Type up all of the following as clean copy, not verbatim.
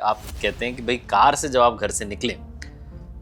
आप कहते हैं कि भाई कार से जब आप घर से निकले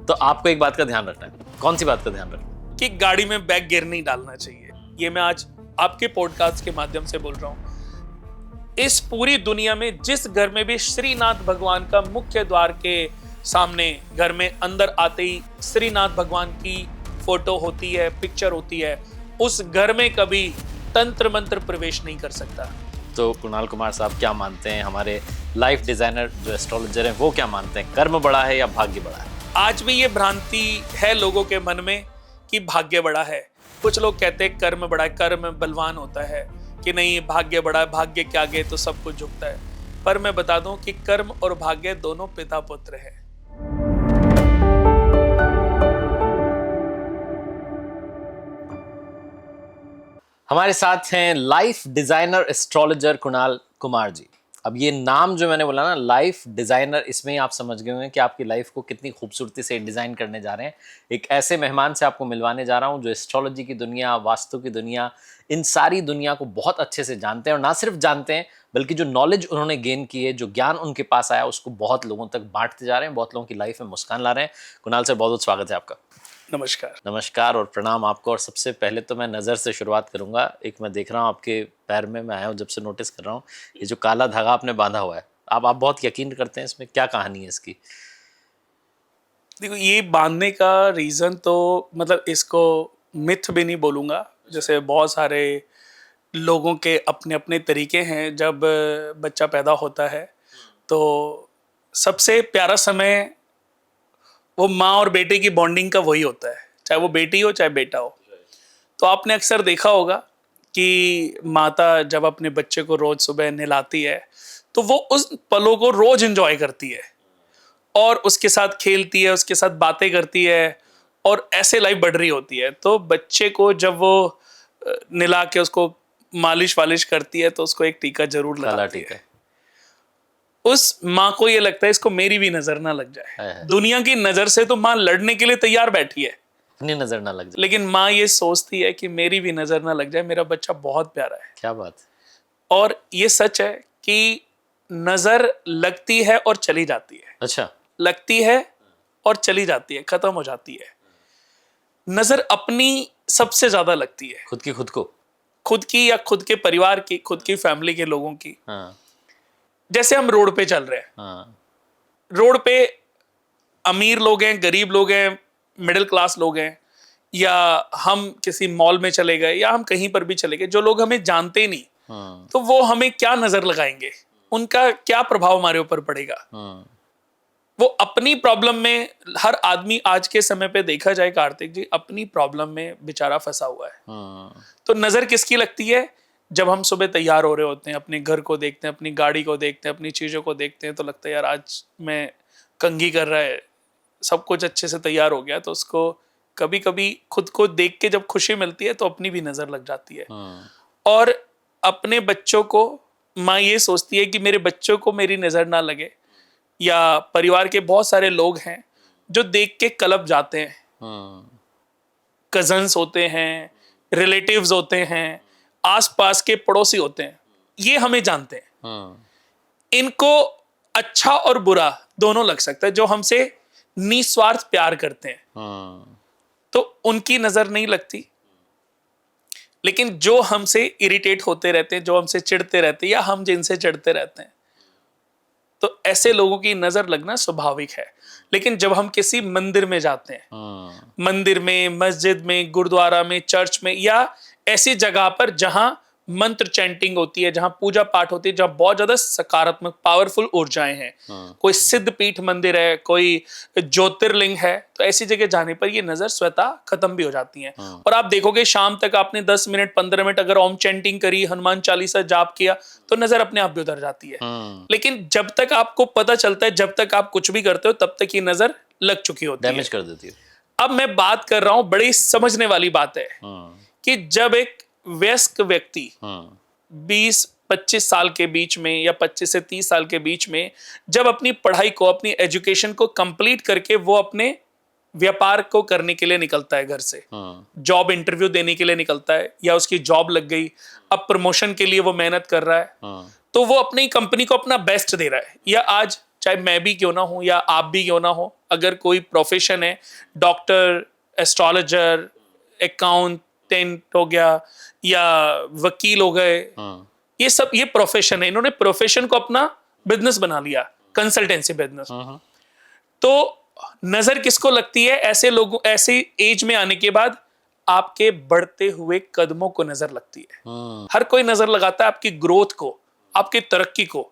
तो आपको एक बात का ध्यान रखना है। कौन सी बात का ध्यान रखना है? कि गाड़ी में बैग गियर नहीं डालना चाहिए। ये मैं आज आपके पॉडकास्ट के माध्यम से बोल रहा हूं। इस पूरी दुनिया में जिस घर में भी श्रीनाथ भगवान का मुख्य द्वार के सामने घर में अंदर आते ही श्रीनाथ भगवान की फोटो होती है, पिक्चर होती है, उस घर में कभी तंत्र मंत्र प्रवेश नहीं कर सकता। तो कुणाल कुमार साहब क्या मानते हैं, हमारे लाइफ डिजाइनर जो एस्ट्रोलॉजर हैं वो क्या मानते हैं, कर्म बड़ा है या भाग्य बड़ा है? आज भी ये भ्रांति है लोगों के मन में कि भाग्य बड़ा है। कुछ लोग कहते हैं कर्म बड़ा है, कर्म बलवान होता है, कि नहीं भाग्य बड़ा है, भाग्य के आगे तो सब कुछ झुकता है। पर मैं बता दूं कि कर्म और भाग्य दोनों पिता पुत्र हैं। हमारे साथ हैं life designer astrologer Kunal Kumar ji. अब ये नाम जो मैंने बोला ना, लाइफ डिजाइनर, इसमें ही आप समझ गए होंगे कि आपकी लाइफ को कितनी खूबसूरती से डिजाइन करने जा रहे हैं। एक ऐसे मेहमान से आपको मिलवाने जा रहा हूं जो एस्ट्रोलॉजी की दुनिया, वास्तु की दुनिया, इन सारी दुनिया को बहुत अच्छे से जानते हैं, और ना सिर्फ जानते हैं बल्कि जो नॉलेज उन्होंने गेन की है, जो ज्ञान उनके पास आया, उसको बहुत लोगों तक बांटते जा रहे हैं, बहुत लोगों की लाइफ में मुस्कान ला रहे हैं। कुणाल सर, बहुत बहुत स्वागत है आपका। नमस्कार। नमस्कार और प्रणाम आपको। और सबसे पहले तो मैं नज़र से शुरुआत करूंगा। एक मैं देख रहा हूँ आपके पैर में, मैं आया हूँ जब से नोटिस कर रहा हूँ, ये जो काला धागा आपने बांधा हुआ है, आप बहुत यकीन करते हैं इसमें, क्या कहानी है इसकी? देखो, ये बांधने का रीज़न तो मतलब इसको मिथ भी नहीं बोलूँगा। जैसे बहुत सारे लोगों के अपने अपने तरीके हैं। जब बच्चा पैदा होता है तो सबसे प्यारा समय वो माँ और बेटे की बॉन्डिंग का वही होता है, चाहे वो बेटी हो चाहे बेटा हो। तो आपने अक्सर देखा होगा कि माता जब अपने बच्चे को रोज सुबह नहलाती है तो वो उस पलों को रोज एंजॉय करती है और उसके साथ खेलती है, उसके साथ बातें करती है, और ऐसे लाइफ बढ़ रही होती है। तो बच्चे को जब वो नहला के उसको मालिश वालिश करती है तो उसको एक टीका जरूर लगाती है। उस माँ को ये लगता है इसको मेरी भी नजर ना लग जाए। दुनिया की नजर से तो माँ लड़ने के लिए तैयार बैठी है, अपनी नजर ना लग जाए, लेकिन माँ ये सोचती है कि मेरी भी नजर ना लग जाए, मेरा बच्चा बहुत प्यारा है। क्या बात। और ये सच है कि नजर लगती है और चली जाती है। अच्छा। लगती है और चली जाती है, खत्म हो जाती है। नजर अपनी सबसे ज्यादा लगती है, खुद को, खुद की या खुद के परिवार की, खुद की फैमिली के लोगों की। हाँ। जैसे हम रोड पे चल रहे हैं, हाँ। रोड पे अमीर लोग हैं, गरीब लोग हैं, मिडिल क्लास लोग हैं, या हम किसी मॉल में चले गए या हम कहीं पर भी चले गए, जो लोग हमें जानते नहीं, हाँ। तो वो हमें क्या नजर लगाएंगे, उनका क्या प्रभाव हमारे ऊपर पड़ेगा। हाँ। वो अपनी प्रॉब्लम में, हर आदमी आज के समय पे देखा जाए कार्तिक जी, अपनी प्रॉब्लम में बेचारा फंसा हुआ है। हाँ। तो नजर किसकी लगती है? जब हम सुबह तैयार हो रहे होते हैं, अपने घर को देखते हैं, अपनी गाड़ी को देखते हैं, अपनी चीजों को देखते हैं, तो लगता है यार आज मैं कंघी कर रहा है, सब कुछ अच्छे से तैयार हो गया, तो उसको कभी कभी खुद को देख के जब खुशी मिलती है तो अपनी भी नजर लग जाती है। हाँ। और अपने बच्चों को माँ ये सोचती है कि मेरे बच्चों को मेरी नजर ना लगे, या परिवार के बहुत सारे लोग हैं जो देख के कलप जाते हैं। हाँ। कजन्स होते हैं, रिलेटिव्स होते हैं, आसपास के पड़ोसी होते हैं, ये हमें जानते हैं। हाँ। इनको अच्छा और बुरा दोनों लग सकता है। जो हमसे निस्वार्थ प्यार करते हैं हाँ। तो उनकी नजर नहीं लगती, लेकिन जो हमसे इरिटेट होते रहते हैं, जो हमसे चिढ़ते रहते हैं, या हम जिनसे चिढ़ते रहते हैं, तो ऐसे लोगों की नजर लगना स्वाभाविक है। लेकिन जब हम किसी मंदिर में जाते हैं, हाँ। मंदिर में, मस्जिद में, गुरुद्वारा में, चर्च में, या ऐसी जगह पर जहां मंत्र चैंटिंग होती है, जहां पूजा पाठ होती है, जहां बहुत ज्यादा सकारात्मक पावरफुल ऊर्जाएं हैं, कोई सिद्ध पीठ मंदिर है, कोई ज्योतिर्लिंग है, तो ऐसी जगह जाने पर ये नजर स्वतः खत्म भी हो जाती हैं। और आप देखोगे शाम तक आपने 10 मिनट 15 मिनट अगर ओम चैंटिंग करी, हनुमान चालीसा जाप किया, तो नजर अपने आप भी उतर जाती है। लेकिन जब तक आपको पता चलता है, जब तक आप कुछ भी करते हो, तब तक ये नजर लग चुकी होती है, डैमेज कर देती है। अब मैं बात कर रहा हूं, बड़ी समझने वाली बात है कि जब एक वयस्क व्यक्ति 20-25 साल के बीच में या 25 से 30 साल के बीच में जब अपनी पढ़ाई को, अपनी एजुकेशन को कंप्लीट करके वो अपने व्यापार को करने के लिए निकलता है घर से, जॉब इंटरव्यू देने के लिए निकलता है, या उसकी जॉब लग गई, अब प्रमोशन के लिए वो मेहनत कर रहा है, तो वो अपनी कंपनी को अपना बेस्ट दे रहा है, या आज चाहे मैं भी क्यों ना हूं या आप भी क्यों ना हो, अगर कोई प्रोफेशन है, डॉक्टर, एस्ट्रोलॉजर, अकाउंटेंट हो गया या वकील हो गए, ये सब ये प्रोफेशन है, इन्होंने प्रोफेशन को अपना बिजनेस बना लिया, कंसल्टेंसी बिजनेस। तो नजर किसको लगती है? ऐसे लोगों, ऐसे एज में आने के बाद आपके बढ़ते हुए कदमों को नजर लगती है। हर कोई नजर लगाता है आपकी ग्रोथ को, आपकी तरक्की को।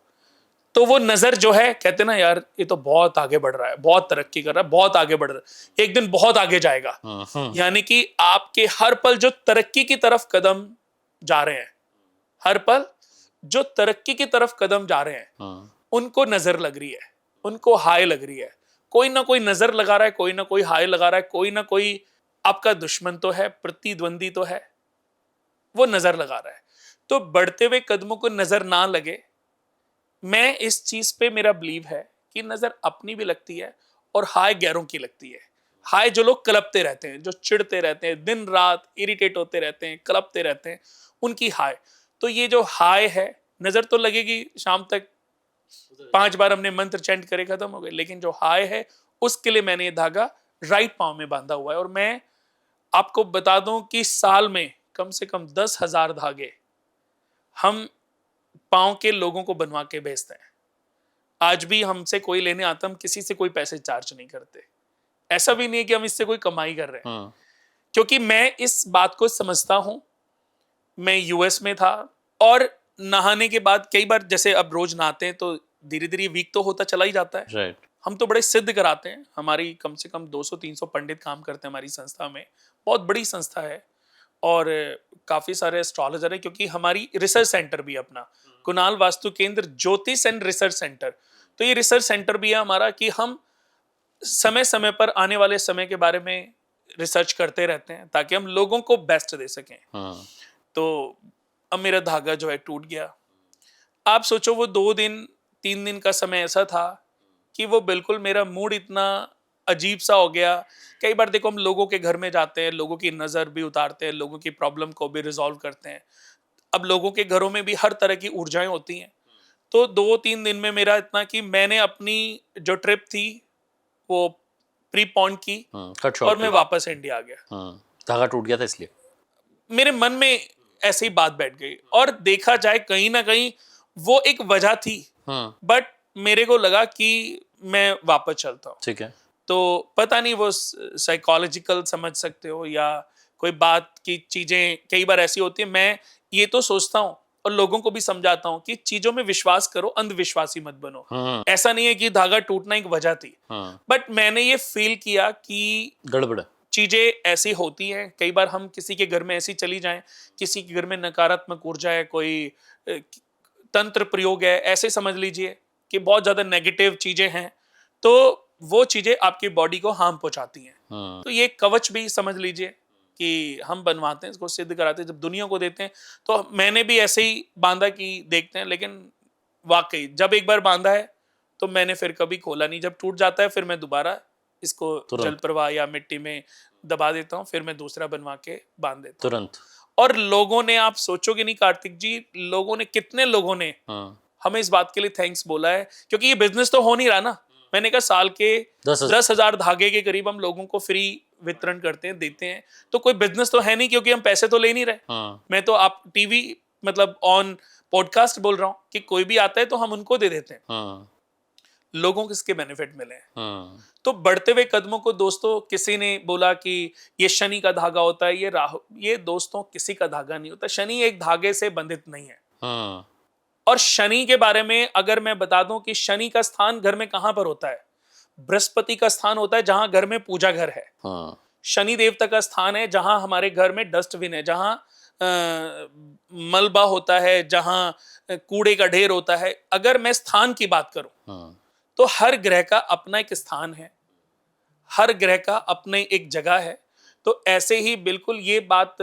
तो वो नजर जो है, कहते ना यार ये तो बहुत आगे बढ़ रहा है, बहुत तरक्की कर रहा है, बहुत आगे बढ़ रहा है, एक दिन बहुत आगे जाएगा। यानी कि आपके हर पल जो तरक्की की तरफ कदम जा रहे हैं, हर पल जो तरक्की की तरफ कदम जा रहे हैं, उनको नजर लग रही है, उनको हाय लग रही है। कोई ना कोई नजर लगा रहा है, कोई ना कोई हाय लगा रहा है, कोई ना कोई आपका दुश्मन तो है, प्रतिद्वंदी तो है, वो नजर लगा रहा है। तो बढ़ते हुए कदमों को नजर ना लगे, मैं इस चीज पे मेरा बिलीव है कि नजर अपनी भी लगती है और हाय गैरों की लगती है। हाय जो लोग कलपते रहते हैं, जो चिढ़ते रहते हैं, दिन रात इरिटेट होते रहते हैं, कलपते रहते हैं, उनकी हाय। तो ये जो हाय है, नजर तो लगेगी शाम तक, 5 बार हमने मंत्र चैंट करे खत्म हो गए, लेकिन जो हाय है उसके लिए मैंने ये धागा राइट पांव में बांधा हुआ है। और मैं आपको बता दूं कि साल में कम से कम 10,000 धागे हम पांव के लोगों को बनवा के भेजते हैं। आज भी हमसे कोई लेने आता, हम किसी से कोई पैसे चार्ज नहीं करते। ऐसा भी नहीं है कि हम इससे कोई कमाई कर रहे हैं, क्योंकि मैं इस बात को समझता हूं। मैं यूएस में था और नहाने के बाद कई बार, जैसे अब रोज नहाते हैं तो धीरे धीरे वीक तो होता चला ही जाता है। राइट। हम तो बड़े सिद्ध कराते हैं, हमारी कम से कम 200-300 पंडित काम करते हैं हमारी संस्था में, बहुत बड़ी संस्था है। और काफी सारे एस्ट्रोलॉजर है, क्योंकि हमारी रिसर्च सेंटर भी है अपना, कुणाल वास्तु केंद्र ज्योतिष एंड रिसर्च सेंटर। तो ये रिसर्च सेंटर भी है हमारा कि हम समय समय पर आने वाले समय के बारे में रिसर्च करते रहते हैं, ताकि हम लोगों को बेस्ट दे सकें। तो अब मेरा धागा जो है टूट गया। आप सोचो, वो 2 दिन 3 दिन का समय ऐसा था कि वो बिल्कुल मेरा मूड इतना अजीब सा हो गया। कई बार देखो, हम लोगों के घर में जाते हैं, लोगों की नज़र भी उतारते हैं, लोगों की प्रॉब्लम को भी रिजॉल्व करते हैं। अब लोगों के घरों में भी हर तरह की ऊर्जाएं होती हैं। तो 2-3 दिन में मेरा इतना कि मैंने अपनी जो ट्रिप थी वो प्रीपोन की कट और मैं वापस इंडिया आ गया। धागा टूट गया था इसलिए। मेरे मन में ऐसे ही बात बैठ गई, और देखा जाए कहीं ना कहीं वो एक वजह थी, बट मेरे को लगा कि मैं वापस चलता हूँ। ठीक है। तो पता नहीं, वो साइकोलॉजिकल समझ सकते हो या कोई बात की चीजें कई बार ऐसी होती है। मैं ये तो सोचता हूँ और लोगों को भी समझाता हूँ कि चीजों में विश्वास करो, अंधविश्वासी मत बनो। ऐसा नहीं है कि धागा टूटना एक वजह थी, बट मैंने ये फील किया कि गड़बड़ चीजें ऐसी होती हैं। कई बार हम किसी के घर में ऐसी चली जाएं, किसी के घर में नकारात्मक ऊर्जा है, कोई तंत्र प्रयोग है, ऐसे समझ लीजिए कि बहुत ज्यादा नेगेटिव चीजें हैं, तो वो चीजें आपकी बॉडी को हार्म पहुंचाती हैं। तो ये कवच भी समझ लीजिए कि हम बनवाते हैं, इसको सिद्ध कराते हैं, जब दुनिया को देते हैं। तो मैंने भी ऐसे ही बांधा कि देखते हैं, लेकिन वाकई जब एक बार बांधा है तो मैंने फिर कभी खोला नहीं। जब टूट जाता है फिर मैं दोबारा इसको जल प्रवाह या मिट्टी में दबा देता हूँ, फिर मैं दूसरा बनवा के बांध देता हूँ तुरंत। और लोगों ने, आप सोचोगे नहीं कार्तिक जी, लोगों ने, कितने लोगों ने हमें इस बात के लिए थैंक्स बोला है, क्योंकि ये बिजनेस तो हो नहीं रहा ना। मैंने कहा साल के 10,000 धागे के करीब हम लोगों को फ्री वितरण करते हैं, देते हैं। तो कोई बिजनेस तो है नहीं, क्योंकि हम पैसे तो ले नहीं रहे। मैं तो आप टीवी मतलब ऑन पॉडकास्ट बोल रहा हूँ कि कोई भी आता है तो हम उनको दे देते हैं। लोगों को इसके बेनिफिट मिले हैं। तो बढ़ते हुए कदमों को, दोस्तों, किसी ने बोला कि ये शनि का धागा होता है, ये राहु, ये दोस्तों किसी का धागा नहीं होता। शनि एक धागे से बंधित नहीं है। और शनि के बारे में अगर मैं बता दूं कि शनि का स्थान घर में कहां पर होता है? बृहस्पति का स्थान होता है जहां घर में पूजा घर है। शनि देवता का स्थान है जहां हमारे घर में डस्टबिन है, जहां मलबा होता है, जहां कूड़े का ढेर होता है। अगर मैं स्थान की बात करूं तो हर ग्रह का अपना एक स्थान है, हर ग्रह का अपने एक जगह है। तो ऐसे ही बिल्कुल ये बात,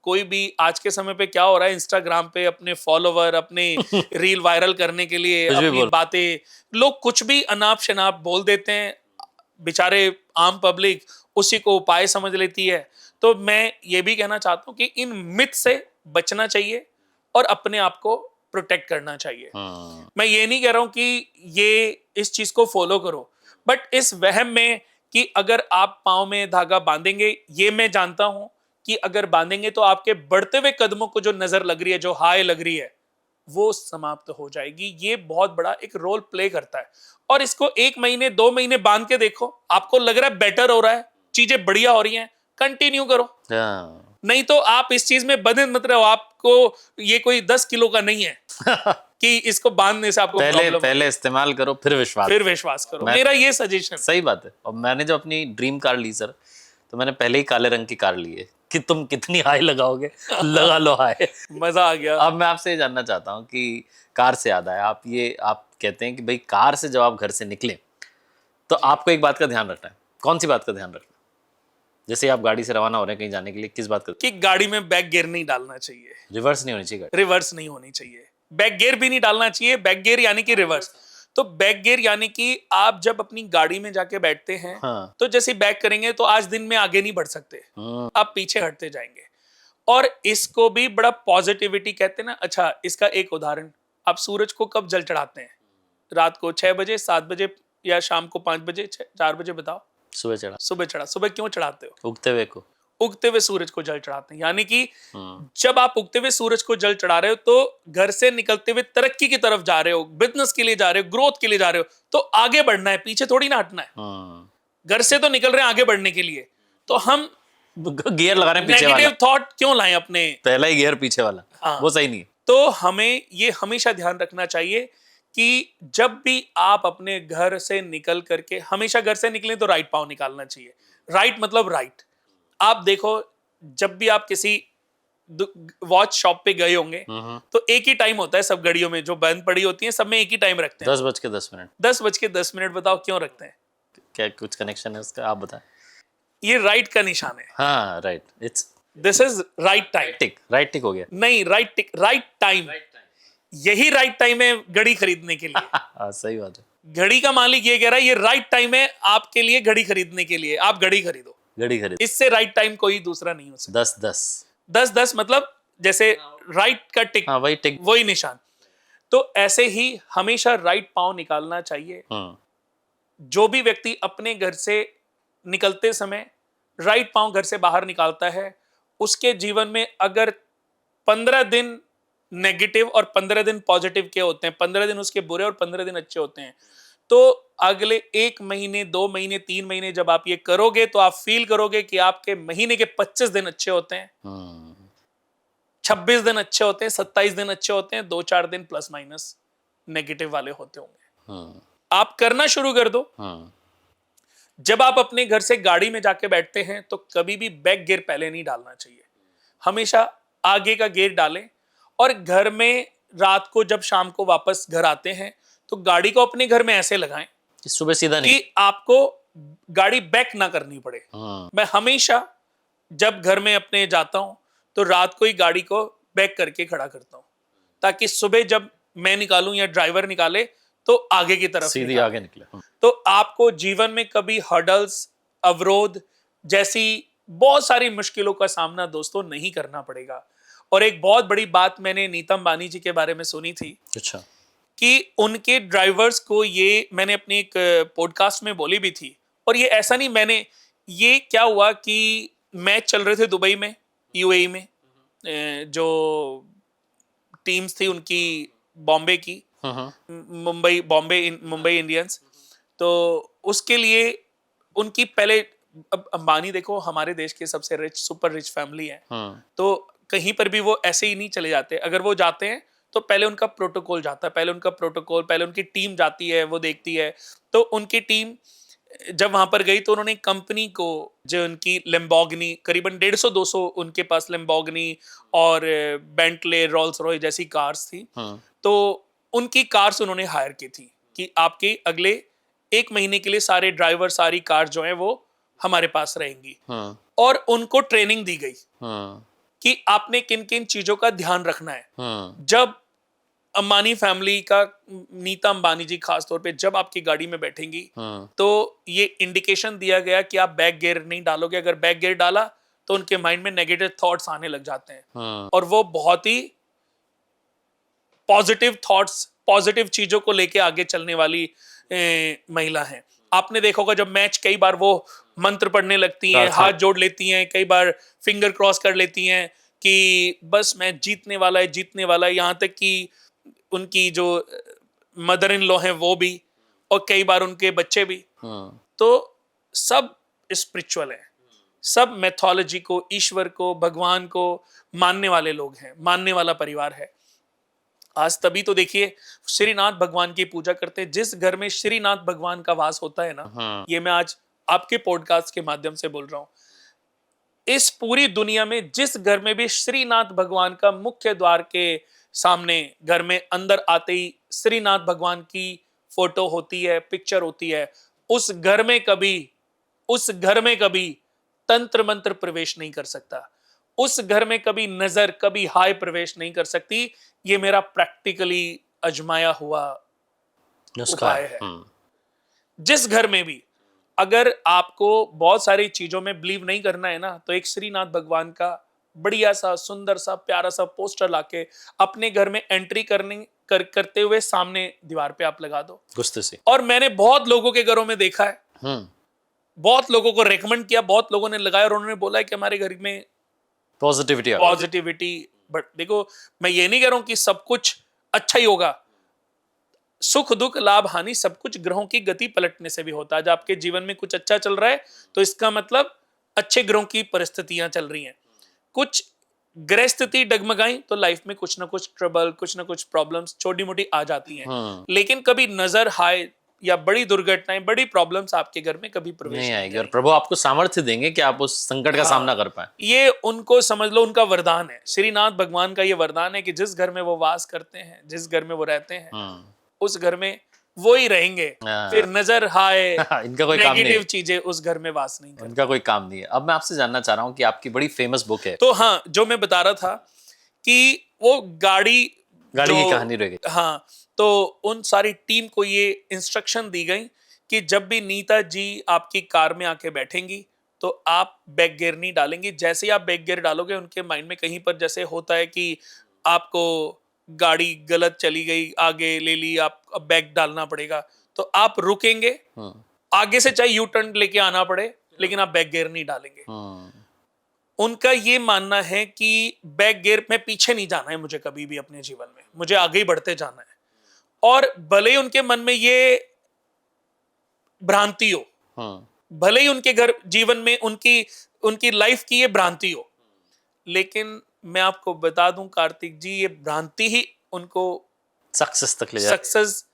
कोई भी आज के समय पे क्या हो रहा है, इंस्टाग्राम पे अपने फॉलोवर, अपने रील वायरल करने के लिए अपनी बातें, लोग कुछ भी अनाप शनाप बोल देते हैं, बेचारे आम पब्लिक उसी को उपाय समझ लेती है। तो मैं ये भी कहना चाहता हूँ कि इन मिथ से बचना चाहिए और अपने आप को प्रोटेक्ट करना चाहिए। हम्म, मैं ये नहीं कह रहा हूं कि ये इस चीज को फॉलो करो, बट इस वहम में कि अगर आप पाँव में धागा बांधेंगे, ये मैं जानता हूं कि अगर बांधेंगे तो आपके बढ़ते हुए कदमों को जो नजर लग रही है, जो हाय लग रही है, वो समाप्त हो जाएगी। ये बहुत बड़ा एक रोल प्ले करता है। और इसको 1 महीने 2 महीने बांध के देखो, आपको लग रहा है बेटर हो रहा है, चीजें बढ़िया हो रही हैं, कंटिन्यू करो। हाँ। नहीं तो आप इस चीज में बंधे मत रहो। आपको ये कोई 10 किलो का नहीं है कि इसको बांधने से आपको पहले प्रॉब्लम, पहले इस्तेमाल करो फिर विश्वास। फिर विश्वास करो। मैं- मेरा ये सजेशन। सही बात है। और मैंने जो अपनी ड्रीम कार ली सर, तो मैंने पहले ही काले रंग की कार ली है कि तुम कितनी हाई लगाओगे, लगा लो हाई। मजा आ गया। अब मैं आपसे ये जानना चाहता हूँ कि कार से याद आया, आप कहते हैं कि भाई कार से जब आप घर से निकले तो आपको एक बात का ध्यान रखना है। कौन सी बात का ध्यान रखना है? जैसे आप गाड़ी से रवाना हो रहे हैं कहीं जाने के लिए, किस बात का? कि गाड़ी में बैक गियर नहीं डालना चाहिए, रिवर्स नहीं होनी चाहिए गाड़ी। रिवर्स नहीं होनी चाहिए, बैक गियर भी नहीं डालना चाहिए। बैक गियर यानी कि रिवर्स। तो बैक गियर यानी कि आप जब अपनी गाड़ी में जाके बैठते हैं, हाँ। तो जैसे बैक करेंगे तो आज दिन में आगे नहीं बढ़ सकते, आप पीछे हटते जाएंगे। और इसको भी बड़ा पॉजिटिविटी कहते हैं ना। अच्छा, इसका एक उदाहरण, आप सूरज को कब जल चढ़ाते हैं? रात को 6 बजे, 7 बजे, या शाम को 5 बजे, 4 बजे? बताओ। सुबह चढ़ा, सुबह चढ़ा। सुबह क्यों चढ़ाते हो? उगते हुए को। उगते हुए सूरज को जल चढ़ाते हैं। यानी कि जब आप उगते हुए सूरज को जल चढ़ा रहे हो, तो घर से निकलते हुए तरक्की की तरफ जा रहे हो, बिजनेस के लिए जा रहे हो, ग्रोथ के लिए जा रहे हो, तो आगे बढ़ना है, पीछे थोड़ी ना हटना है। घर से तो निकल रहे हैं आगे बढ़ने के लिए, तो हम गियर लगा रहे हैं पीछे वाला। नेगेटिव थॉट क्यों लाएं अपने? पहला ही गियर पीछे वाला, हाँ। वो सही नहीं है। तो हमें ये हमेशा ध्यान रखना चाहिए कि जब भी आप अपने घर से निकल करके, हमेशा घर से निकलें तो राइट पाँव निकालना चाहिए। राइट मतलब राइट। आप देखो, जब भी आप किसी वॉच शॉप पे गए होंगे, तो एक ही टाइम होता है सब घड़ियों में, जो बंद पड़ी होती हैं सब में एक ही टाइम रखते हैं, 10:10। 10:10। बताओ क्यों रखते हैं? क्या कुछ कनेक्शन है उसका, आप बताएं। ये राइट का निशान है। हाँ, right, it's this is right time. Tick, right टिक हो गया। नहीं, राइट टिक, राइट टाइम। यही राइट टाइम है घड़ी खरीदने के लिए। हाँ, सही बात है। घड़ी का मालिक ये कह रहा है ये राइट टाइम है आपके लिए घड़ी खरीदने के लिए, आप घड़ी खरीदो। घड़ी खरीद। इससे राइट टाइम कोई दूसरा नहीं हो सकता। 10:10। 10:10 मतलब जैसे राइट का टिक, हाँ, वही टिक। वही निशान। तो ऐसे ही हमेशा राइट पाँव निकालना चाहिए। जो भी व्यक्ति अपने घर से निकलते समय राइट पाँव घर से बाहर निकालता है, उसके जीवन में अगर 15 दिन नेगेटिव और 15 दिन पॉजिटिव के होते हैं, 15 दिन उसके बुरे और 15 दिन अच्छे होते हैं, तो अगले 1 महीने 2 महीने 3 महीने जब आप ये करोगे, तो आप फील करोगे कि आपके महीने के 25 दिन अच्छे होते हैं, 26 दिन अच्छे होते हैं, 27 दिन अच्छे होते हैं, 2-4 दिन प्लस माइनस नेगेटिव वाले होते होंगे। आप करना शुरू कर दो। जब आप अपने घर से गाड़ी में जाके बैठते हैं, तो कभी भी बैक गियर पहले नहीं डालना चाहिए, हमेशा आगे का गियर डालें। और घर में रात को जब शाम को वापस घर आते हैं, तो गाड़ी को अपने घर में ऐसे लगाएं सुबह सीधा नहीं, कि आपको गाड़ी बैक ना करनी पड़े। मैं हमेशा जब घर में अपने जाता हूं, तो रात को ही गाड़ी को बैक करके खड़ा करता हूं, ताकि सुबह जब मैं निकालूं या ड्राइवर निकाले तो आगे की तरफ सीधी निकाले। आगे निकले। तो आपको जीवन में कभी हर्डल्स, अवरोध जैसी बहुत सारी मुश्किलों का सामना दोस्तों नहीं करना पड़ेगा। और एक बहुत बड़ी बात मैंने नीतम अंबानी जी के बारे में सुनी थी, अच्छा, कि उनके ड्राइवर्स को, ये मैंने अपनी एक पॉडकास्ट में बोली भी थी, और ये ऐसा नहीं, ये क्या हुआ कि मैच चल रहे थे दुबई में, यूएई में, जो टीम्स थी उनकी बॉम्बे की, मुंबई इंडियंस। तो उसके लिए उनकी पहले, अब अंबानी देखो हमारे देश के सबसे रिच, सुपर रिच फैमिली है, तो कहीं पर भी वो ऐसे ही नहीं चले जाते। अगर वो जाते हैं तो पहले उनका प्रोटोकॉल जाता है, पहले उनकी टीम जाती है, वो देखती है। तो उनकी टीम जब वहां पर गई, तो उन्होंने कंपनी को, जो उनकी लैम्बोर्गिनी, करीबन 150-200 उनके पास लैम्बोर्गिनी और बेंटले, रोल्स रॉयस जैसी कार्स थी, तो उनकी कार्स उन्होंने हायर की थी कि आपके अगले 1 महीने के लिए सारे ड्राइवर, सारी कार जो है वो हमारे पास रहेंगी। और उनको ट्रेनिंग दी गई कि आपने किन किन चीजों का ध्यान रखना है। जब अंबानी फैमिली का, नीता अंबानी जी खास तौर पे जब आपकी गाड़ी में बैठेंगी, तो ये इंडिकेशन दिया गया कि आप बैक गियर नहीं डालोगे। अगर बैक गियर डाला तो उनके माइंड में नेगेटिव थॉट्स आने लग जाते हैं, और वो बहुत ही पॉजिटिव थॉट्स, पॉजिटिव चीजों को लेके आगे चलने वाली महिला हैं। आपने देखा होगा जब मैच, कई बार वो मंत्र पढ़ने लगती हैं, प्रार्थना। हाथ जोड़ लेती हैं, कई बार फिंगर क्रॉस कर लेती हैं कि बस मैच जीतने वाला है, जीतने वाला है। यहाँ तक कि उनकी जो मदर इन लॉ हैं वो भी, और कई बार उनके बच्चे भी। तो सब स्पिरिचुअल है, सब मैथोलॉजी को, ईश्वर को, भगवान को मानने वाले लोग हैं, मानने वाला परिवार है। आज तभी तो देखिए श्रीनाथ भगवान की पूजा करते हैं। जिस घर में श्रीनाथ भगवान का वास होता है ना, ये मैं आज आपके पॉडकास्ट के माध्यम से बोल रहा हूं, इस पूरी दुनिया में जिस घर में भी श्रीनाथ भगवान का मुख्य द्वार के सामने, घर में अंदर आते ही श्रीनाथ भगवान की फोटो होती है, पिक्चर होती है, उस घर में कभी तंत्र मंत्र प्रवेश नहीं कर सकता। उस घर में कभी नजर, कभी हाय प्रवेश नहीं कर सकती। ये मेरा प्रैक्टिकली आजमाया हुआ नुस्खा उपाय है। जिस घर में भी, अगर आपको बहुत सारी चीजों में बिलीव नहीं करना है ना, तो एक श्रीनाथ भगवान का बढ़िया सा, सुंदर सा, प्यारा सा पोस्टर लाके अपने घर में एंट्री करते हुए सामने दीवार पे आप लगा दो। गुस्से से। और मैंने बहुत लोगों के घरों में देखा है, बहुत लोगों को रेकमेंड किया, बहुत लोगों ने लगाया और उन्होंने बोला है कि हमारे घर में पॉजिटिविटी। बट देखो, मैं ये नहीं कह रहा हूं कि सब कुछ अच्छा ही होगा। सुख दुख लाभ हानि सब कुछ ग्रहों की गति पलटने से भी होता है। जब आपके जीवन में कुछ अच्छा चल रहा है तो इसका मतलब अच्छे ग्रहों की परिस्थितियां चल रही हैं। कुछ ग्रह स्थिति डगमगाई तो लाइफ में कुछ ना कुछ ट्रबल, कुछ ना कुछ प्रॉब्लम्स छोटी मोटी आ जाती हैं। लेकिन कभी नजर हाय या बड़ी दुर्घटनाएं, बड़ी प्रॉब्लम्स आपके घर में कभी प्रवेश नहीं नहीं आएगी, और करेंगी। प्रभु आपको सामर्थ्य देंगे कि आप उस संकट का सामना कर पाए। ये उनको समझ लो, उनका वरदान है। श्रीनाथ भगवान का ये वरदान है कि जिस घर में वो वास करते हैं, जिस घर में वो रहते हैं, उस घर में वो ही रहेंगे। फिर नजर हाय, इनका कोई काम नहीं नेगेटिव है। चीजें उस घर में वास नहीं करती। उनका कोई काम नहीं है। अब मैं आपसे जानना चाह रहा हूँ कि आपकी बड़ी फेमस बुक है। तो हाँ, जो मैं बता रहा था कि वो गाड़ी की कहानी रह गई। हाँ, तो उन सारी टीम को ये इंस्ट्रक्शन दी गई कि जब भी नीता जी आपकी कार में आके बैठेंगी तो आप बैक गियर नहीं डालेंगी। जैसे ही आप बैक गियर डालोगे, उनके माइंड में कहीं पर जैसे होता है कि आपको गाड़ी गलत चली गई, आगे ले ली, आप अब बैक डालना पड़ेगा, तो आप रुकेंगे, आगे से चाहे यू टर्न लेके आना पड़े, लेकिन आप बैक गियर नहीं डालेंगे। उनका ये मानना है कि बैक गियर में पीछे नहीं जाना है मुझे कभी भी अपने जीवन में, मुझे आगे ही बढ़ते जाना है। और भले ही उनके मन में ये भ्रांति हो, भले ही उनके घर जीवन में उनकी लाइफ की ये भ्रांति हो, लेकिन मैं आपको बता दूं कार्तिक जी, ये भ्रांति ही उनको सक्सेस तक ले जाती है। सक्सेस,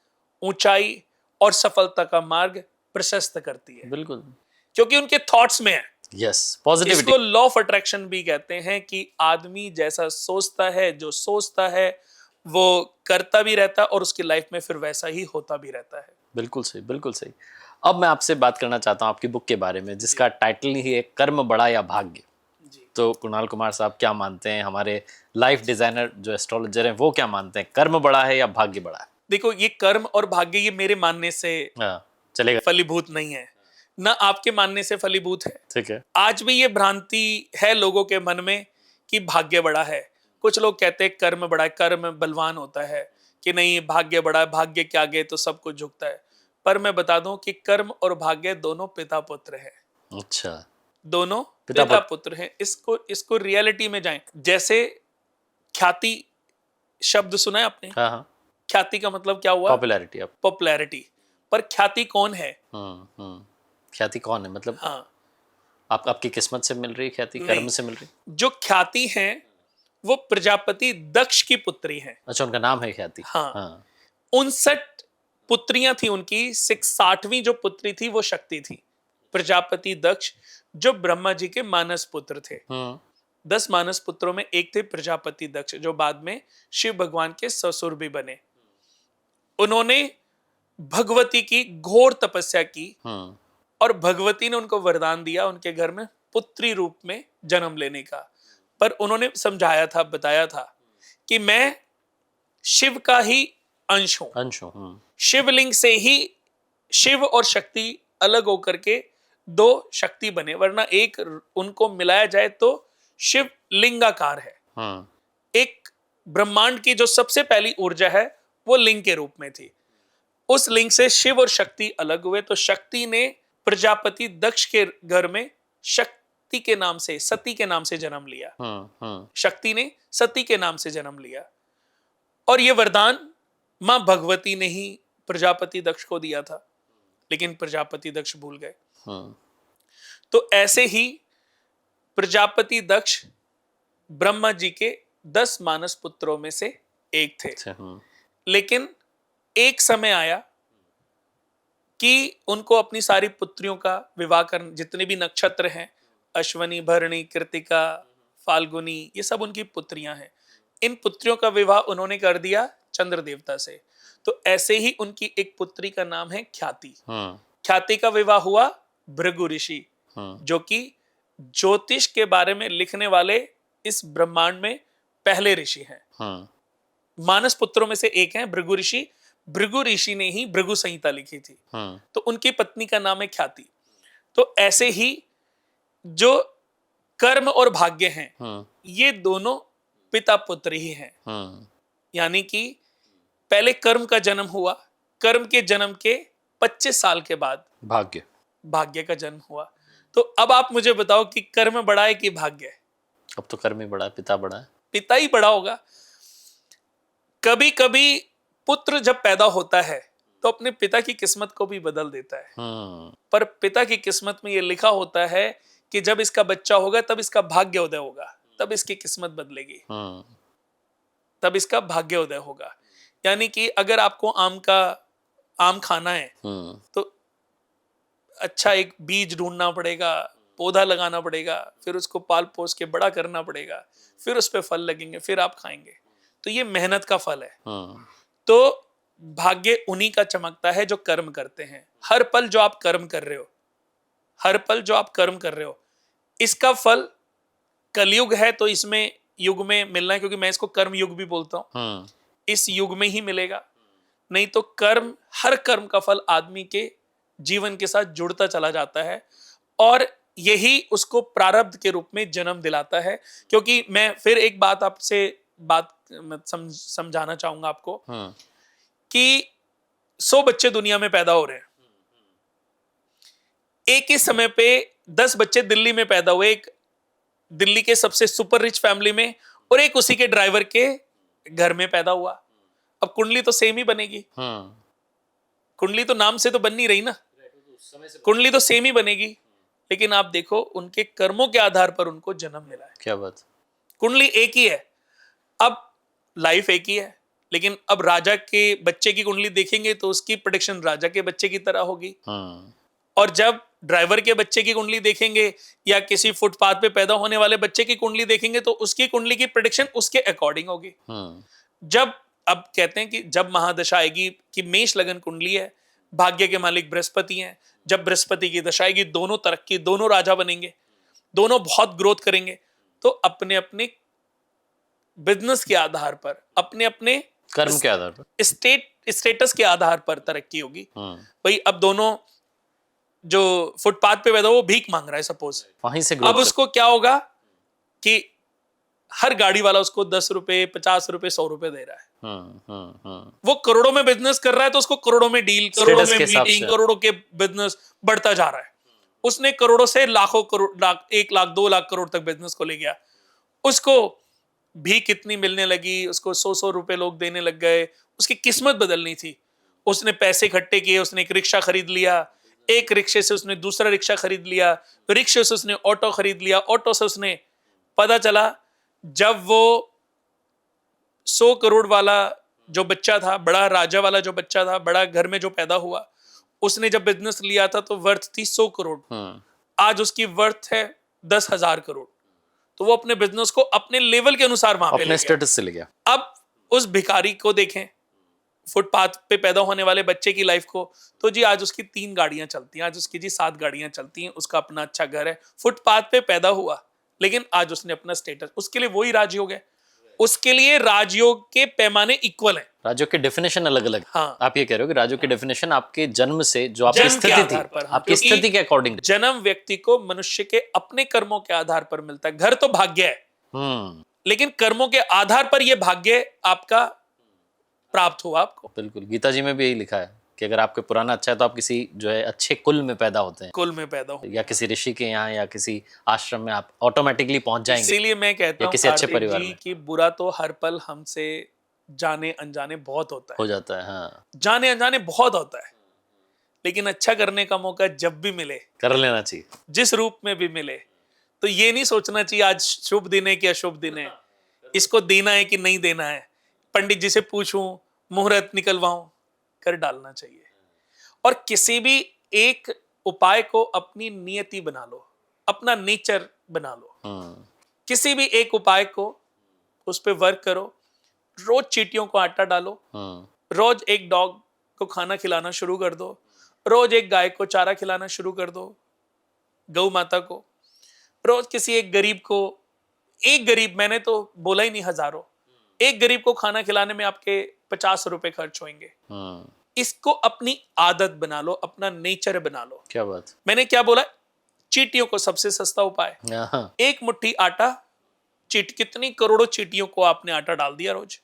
ऊंचाई और सफलता का मार्ग प्रशस्त करती है। बिल्कुल, क्योंकि उनके थॉट्स में है। Yes, positivity. इसको लॉ ऑफ अट्रैक्शन भी कहते हैं कि आदमी जैसा सोचता है, जो सोचता है वो करता भी रहता है और उसकी लाइफ में फिर वैसा ही होता भी रहता है। बिल्कुल सही, बिल्कुल सही। अब मैं आपसे बात करना चाहता हूँ आपकी बुक के बारे में, जिसका टाइटल ही है कर्म बड़ा या भाग्य। तो कुणाल कुमार साहब क्या मानते हैं, हमारे लाइफ डिजाइनर जो एस्ट्रोलॉजर हैं वो क्या मानते हैं, कर्म बड़ा है या भाग्य बड़ा है? देखो, ये कर्म और भाग्य ये मेरे मानने से चलेगा, फलीभूत नहीं है, ना आपके मानने से फलीभूत है। ठीक है। आज भी ये भ्रांति है लोगों के मन में कि भाग्य बड़ा है। कुछ लोग कहते हैं कर्म बड़ा है, कर्म बलवान होता है, कि नहीं भाग्य बड़ा है, भाग्य के आगे तो सब कुछ झुकता है। पर मैं बता दूं कि कर्म और भाग्य दोनों पिता पुत्र हैं। अच्छा, दोनों पिता पुत्र हैं। इसको रियलिटी में जाएं। जैसे ख्याति शब्द सुना है आपने? हाँ। ख्याति का मतलब क्या हुआ? पॉपुलैरिटी। पॉपुलैरिटी। पर ख्याति कौन है? ख्याति कौन है मतलब? हाँ, आपकी किस्मत से मिल रही है ख्याति, कर्म से मिल रही? जो ख्याति है वो प्रजापति दक्ष की पुत्री है। अच्छा, उनका नाम है ख्याति। हाँ। 59 पुत्रियां थी उनकी, 60वीं जो पुत्री थी वो शक्ति थी। प्रजापति दक्ष जो ब्रह्मा जी के मानस पुत्र थे। 10 मानस पुत्रों में एक थे प्रजापति दक्ष, जो बाद में शिव भगवान के ससुर भी बने। उन्होंने भगवती की घोर तपस्या की और भगवती ने उनको वरदान दिया उनके घर में पुत्री रूप में जन्म लेने का। पर उन्होंने समझाया था, बताया था कि मैं शिव का ही अंश हूं। शिवलिंग से ही शिव और शक्ति अलग होकर के 2 शक्ति बने, वरना एक उनको मिलाया जाए तो शिव लिंगाकार है। एक ब्रह्मांड की जो सबसे पहली ऊर्जा है वो लिंग के रूप में थी। उस लिंग से शिव और शक्ति अलग हुए, तो शक्ति ने प्रजापति दक्ष के घर में शक्ति के नाम से, सती के नाम से जन्म लिया। शक्ति ने सती के नाम से जन्म लिया, और यह वरदान मां भगवती ने ही प्रजापति दक्ष को दिया था, लेकिन प्रजापति दक्ष भूल गए। तो ऐसे ही प्रजापति दक्ष ब्रह्मा जी के 10 मानस पुत्रों में से एक थे। लेकिन एक समय आया कि उनको अपनी सारी पुत्रियों का विवाह कर, जितने भी नक्षत्र हैं, अश्वनी, भरणी, कृतिका, फाल्गुनी, ये सब उनकी पुत्रियां हैं। इन पुत्रियों का विवाह उन्होंने कर दिया चंद्र देवता से। तो ऐसे ही उनकी एक पुत्री का नाम है ख्याति। ख्याति का विवाह हुआ भृगु ऋषि, जो कि ज्योतिष के बारे में लिखने वाले इस ब्रह्मांड में पहले ऋषि हैं। मानस पुत्रों में से एक हैं भृगु ऋषि। भृगु ऋषि ने ही भृगु संहिता लिखी थी। तो उनकी पत्नी का नाम है ख्याति। तो ऐसे ही जो कर्म और भाग्य हैं, ये दोनों पिता पुत्र ही हैं। यानी कि पहले कर्म का जन्म हुआ, कर्म के जन्म के 25 साल के बाद भाग्य का जन्म हुआ। तो अब आप मुझे बताओ कि कर्म बड़ा है कि भाग्य? अब तो कर्म ही बड़ा है, पिता बड़ा है। पिता ही बड़ा होगा। कभी कभी पुत्र जब पैदा होता है तो अपने पिता की किस्मत को भी बदल देता है। पर पिता की किस्मत में यह लिखा होता है कि जब इसका बच्चा होगा तब इसका भाग्य उदय होगा, तब इसकी किस्मत बदलेगी, तब इसका भाग्य उदय होगा। यानी कि अगर आपको आम खाना है तो अच्छा एक बीज ढूंढना पड़ेगा, पौधा लगाना पड़ेगा, फिर उसको पाल पोस के बड़ा करना पड़ेगा, फिर उस पे फल लगेंगे, फिर आप खाएंगे। तो ये मेहनत का फल है। तो भाग्य उन्हीं का चमकता है जो कर्म करते हैं। हर पल जो आप कर्म कर रहे हो, हर पल जो आप कर्म कर रहे हो, इसका फल कलयुग है तो इसमें युग में मिलना है, क्योंकि मैं इसको कर्म युग भी बोलता हूं। इस युग में ही मिलेगा, नहीं तो कर्म, हर कर्म का फल आदमी के जीवन के साथ जुड़ता चला जाता है, और यही उसको प्रारब्ध के रूप में जन्म दिलाता है। क्योंकि मैं फिर एक बात आपसे समझाना चाहूंगा आपको कि 100 बच्चे दुनिया में पैदा हो रहे हैं। एक ही समय पे 10 बच्चे दिल्ली में पैदा हुए, एक दिल्ली के सबसे सुपर रिच फैमिली में, और एक उसी के ड्राइवर के घर में पैदा हुआ। अब कुंडली तो सेम ही बनेगी। कुंडली तो नाम से तो बन नहीं रही ना, कुंडली तो सेम ही बनेगी, लेकिन आप देखो उनके कर्मों के आधार पर उनको जन्म मिला है। क्या बात। कुंडली एक ही है, अब लाइफ एक ही है, लेकिन अब राजा के बच्चे की कुंडली देखेंगे तो उसकी प्रेडिक्शन राजा के बच्चे की तरह होगी। और जब ड्राइवर के बच्चे की कुंडली देखेंगे या किसी फुटपाथ पे पैदा होने वाले बच्चे की कुंडली देखेंगे तो उसकी कुंडली की प्रेडिक्शन उसके अकॉर्डिंग होगी। जब अब कहते हैं कि जब महादशा आएगी कि मेष लगन कुंडली है, भाग्य के मालिक बृहस्पति हैं, जब बृहस्पति की दशा आएगी दोनों तरक्की, दोनों राजा बनेंगे, दोनों बहुत ग्रोथ करेंगे। तो अपने अपने बिजनेस के आधार पर, अपने अपने कर्म के आधार पर, स्टेटस के आधार पर तरक्की होगी। भाई अब दोनों जो फुटपाथ पे पैदा वो भीख मांग रहा है सपोज, वहीं से अब उसको क्या होगा कि हर गाड़ी वाला उसको 10 रुपए, 50 रुपए, 100 रुपए दे रहा है। वो करोड़ों में बिजनेस कर रहा है तो उसको करोड़ों में डील, करोड़ों में मीटिंग, करोड़ों के बिजनेस बढ़ता जा रहा है। उसने करोड़ों से लाखों करोड़, 1 लाख 2 लाख करोड़ तक बिजनेस को ले गया। उसको भी कितनी मिलने लगी, उसको 100 रुपए लोग देने लग गए, उसकी किस्मत बदलनी थी। उसने पैसे इकट्ठे किए, उसने एक रिक्शा खरीद लिया, एक रिक्शे से उसने दूसरा रिक्शा खरीद लिया, रिक्शे से उसने ऑटो खरीद लिया, ऑटो से उसने, पता चला जब वो 100 करोड़ वाला जो बच्चा था, बड़ा राजा वाला जो बच्चा था, बड़ा घर में जो पैदा हुआ, उसने जब बिजनेस लिया था तो वर्थ थी 100 करोड़। आज उसकी वर्थ है 10,000 करोड़। तो वो अपने बिजनेस को अपने लेवल के अनुसार वहां पे अपने स्टेटस से ले गया। अब उस भिखारी को देखें, फुटपाथ पे पैदा होने वाले बच्चे की लाइफ को, तो जी आज उसकी 3 गाड़ियां चलती हैं, आज उसकी जी 7 गाड़ियां चलती हैं, उसका अपना अच्छा घर है, फुटपाथ पे पैदा हुआ, लेकिन आज उसने अपना स्टेटस, उसके लिए वही राजयोग है। उसके लिए राजयोग के पैमाने इक्वल हैं। राजयोग की डेफिनेशन अलग अलग। हाँ। आप ये कह रहे हो कि राजयोग की डेफिनेशन आपके जन्म से जो आपकी स्थिति थी, आपकी स्थिति के अकॉर्डिंग, जन्म व्यक्ति को मनुष्य के अपने कर्मों के आधार पर मिलता है। घर तो भाग्य है, लेकिन कर्मों के आधार पर यह भाग्य आपका प्राप्त हुआ आपको। बिल्कुल, गीता जी में भी यही लिखा है कि अगर आपके पुराना अच्छा है तो आप किसी जो है अच्छे कुल में पैदा होते हैं, कुल में पैदा हूं। या किसी ऋषि के यहाँ या किसी आश्रम में आप ऑटोमेटिकली पहुंच जाएंगे, इसीलिए मैं कहता या हूं किसी अच्छे कार्तिक परिवार जी में कि बुरा तो हर पल हमसे जाने अनजाने बहुत होता है, हो जाता है। हाँ, जाने अनजाने बहुत होता है, लेकिन अच्छा करने का मौका जब भी मिले, कर लेना चाहिए। जिस रूप में भी मिले, तो ये नहीं सोचना चाहिए आज शुभ दिन है कि अशुभ दिन है, इसको देना है कि नहीं देना है, पंडित जी से पूछूं, मुहूर्त निकलवाऊं, कर डालना चाहिए। और किसी भी एक उपाय को अपनी नियति बना लो, अपना नेचर बना लो। किसी भी एक उपाय को उस पर वर्क करो। रोज चींटियों को आटा डालो, रोज एक डॉग को खाना खिलाना शुरू कर दो, रोज एक गाय को चारा खिलाना शुरू कर दो, गौ माता को। रोज किसी एक गरीब को, एक गरीब, मैंने तो बोला ही नहीं हजारों, एक गरीब को खाना खिलाने में आपके 50 रुपए खर्च होंगे। इसको अपनी आदत बना लो, अपना नेचर बना लो। क्या बात। मैंने क्या बोला? चींटियों को सबसे सस्ता उपाय, हाँ, एक मुट्ठी आटा। कितनी करोड़ों चींटियों को आपने आटा डाल दिया रोज,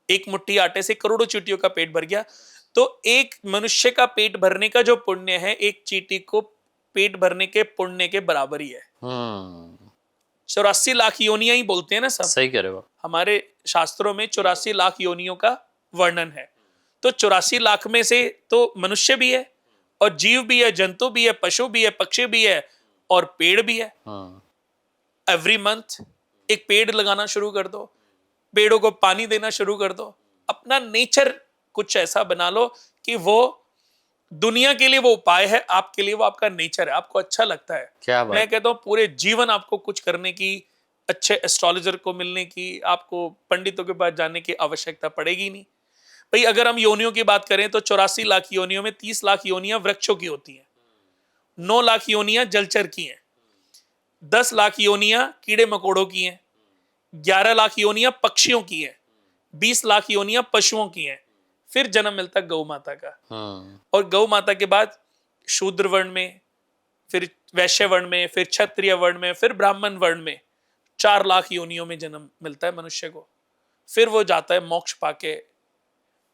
एक मुट्ठी आटे से करोड़ों चींटियों का पेट भर गया। तो एक मनुष्य का पेट भरने का जो पुण्य है, एक चींटी को पेट भरने के पुण्य के बराबर ही है। 84 लाख योनियां ही बोलते हैं ना सब, सही कह रहे हो। हमारे शास्त्रों में 84 लाख योनियों का वर्णन है। तो 84 लाख में से तो मनुष्य भी है, और जीव भी है, जंतु भी है, पशु भी है, पक्षी भी है, और पेड़ भी है। एवरी मंथ एक पेड़ लगाना शुरू कर दो, पेड़ों को पानी देना शुरू कर दो। अपना नेचर कुछ ऐसा बना लो कि वो दुनिया के लिए वो उपाय है, आपके लिए वो आपका नेचर है, आपको अच्छा लगता है। क्या बात। मैं कहता हूं पूरे जीवन आपको कुछ करने की, अच्छे एस्ट्रोलॉजर को मिलने की, आपको पंडितों के पास जाने की आवश्यकता पड़ेगी नहीं। भाई अगर हम योनियों की बात करें तो 84 लाख योनियों में 30 लाख योनियां वृक्षों की होती हैं, 9 लाख योनियां जलचर की हैं, 10 लाख योनियां कीड़े मकोड़ों की हैं, 11 लाख योनियां पक्षियों की हैं, 20 लाख योनियां पशुओं की हैं। फिर जन्म मिलता गौ माता का। और गौ माता के बाद शूद्र वर्ण में, फिर वैश्य वर्ण में, फिर क्षत्रिय वर्ण में, फिर ब्राह्मण वर्ण में 4 लाख योनियों में जन्म मिलता है मनुष्य को। फिर वो जाता है मोक्ष पाके।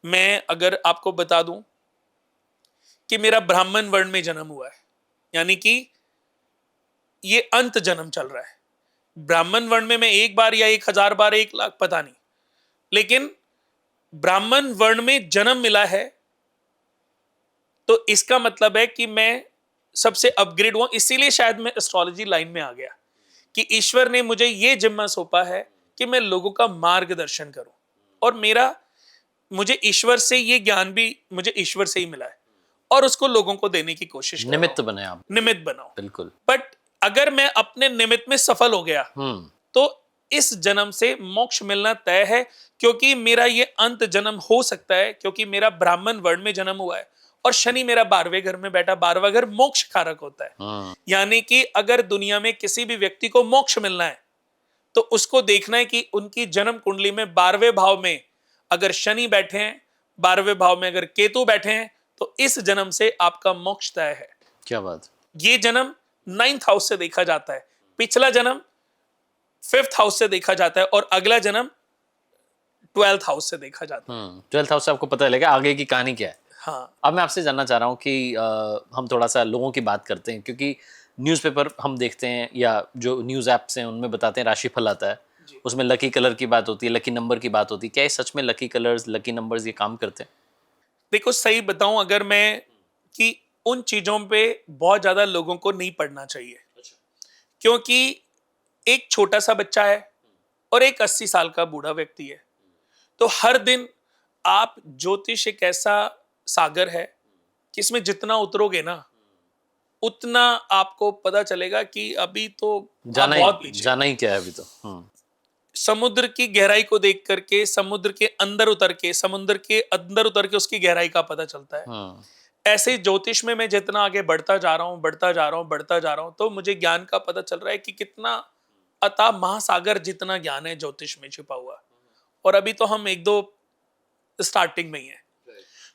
मैं अगर आपको बता दूं कि मेरा ब्राह्मण वर्ण में जन्म हुआ है, यानी कि ये अंत जन्म चल रहा है। ब्राह्मण वर्ण में मैं 1 बार या 1000 बार, 1 लाख पता नहीं, लेकिन ब्राह्मण वर्ण में जन्म मिला है, तो इसका मतलब है कि मैं सबसे अपग्रेड हुआ। इसीलिए शायद मैं एस्ट्रोलॉजी लाइन में आ गया कि ईश्वर ने मुझे यह जिम्मा सौंपा है कि मैं लोगों का मार्गदर्शन करूं। और मुझे ईश्वर से ये ज्ञान भी मुझे ईश्वर से ही मिला है, और उसको लोगों को देने की कोशिश कर रहा हूं। निमित्त बने आप, निमित्त बनाओ। बिल्कुल। बट अगर मैं अपने निमित्त में सफल हो गया तो इस जन्म से मोक्ष मिलना तय है, क्योंकि मेरा ये अंत जन्म हो सकता है, क्योंकि मेरा ब्राह्मण वर्ण में जन्म हुआ है, और शनि मेरा 12वें घर में बैठा। 12वां घर मोक्ष कारक होता है। यानी कि अगर दुनिया में किसी भी व्यक्ति को मोक्ष मिलना है तो उसको देखना है कि उनकी जन्म कुंडली में 12वें भाव में अगर शनि बैठे हैं, 12वें भाव में अगर केतु बैठे हैं, तो इस जन्म से आपका मोक्ष तय है। क्या बात। ये जन्म 9th हाउस से देखा जाता है, पिछला जन्म 5th हाउस से देखा जाता है, और अगला जन्म 12th हाउस से देखा जाता है। 12th हाउस से आपको पता चलेगा आगे की कहानी क्या है। हाँ। अब मैं आपसे जानना चाह रहा हूँ कि हम थोड़ा सा लोगों की बात करते हैं, क्योंकि न्यूज़पेपर हम देखते हैं या जो न्यूज़ ऐप्स हैं उनमें बताते हैं राशिफल आता है, उसमें लकी कलर की बात होती है, लकी नंबर की बात होती है। क्या ये सच में लकी कलर्स, लकी नंबर्स ये काम करते हैं? देखो सही बताऊं अगर मैं, कि उन चीजों पे बहुत ज्यादा लोगों को नहीं पढ़ना चाहिए। क्योंकि एक छोटा सा बच्चा है और एक 80 साल का बूढ़ा व्यक्ति है, तो हर दिन आप, ज्योतिष एक ऐसा सागर है कि इसमें जितना उतरोगे ना उतना आपको पता चलेगा कि अभी तो जाना ही क्या है अभी तो। समुद्र की गहराई को देख करके, समुद्र के अंदर उतर के उसकी गहराई का पता चलता है। ऐसे ज्योतिष में मैं जितना आगे बढ़ता जा रहा हूं, तो मुझे ज्ञान का पता चल रहा है कि कितना अथाह महासागर जितना ज्ञान है ज्योतिष में छिपा हुआ, और अभी तो हम 1-2 स्टार्टिंग में ही है।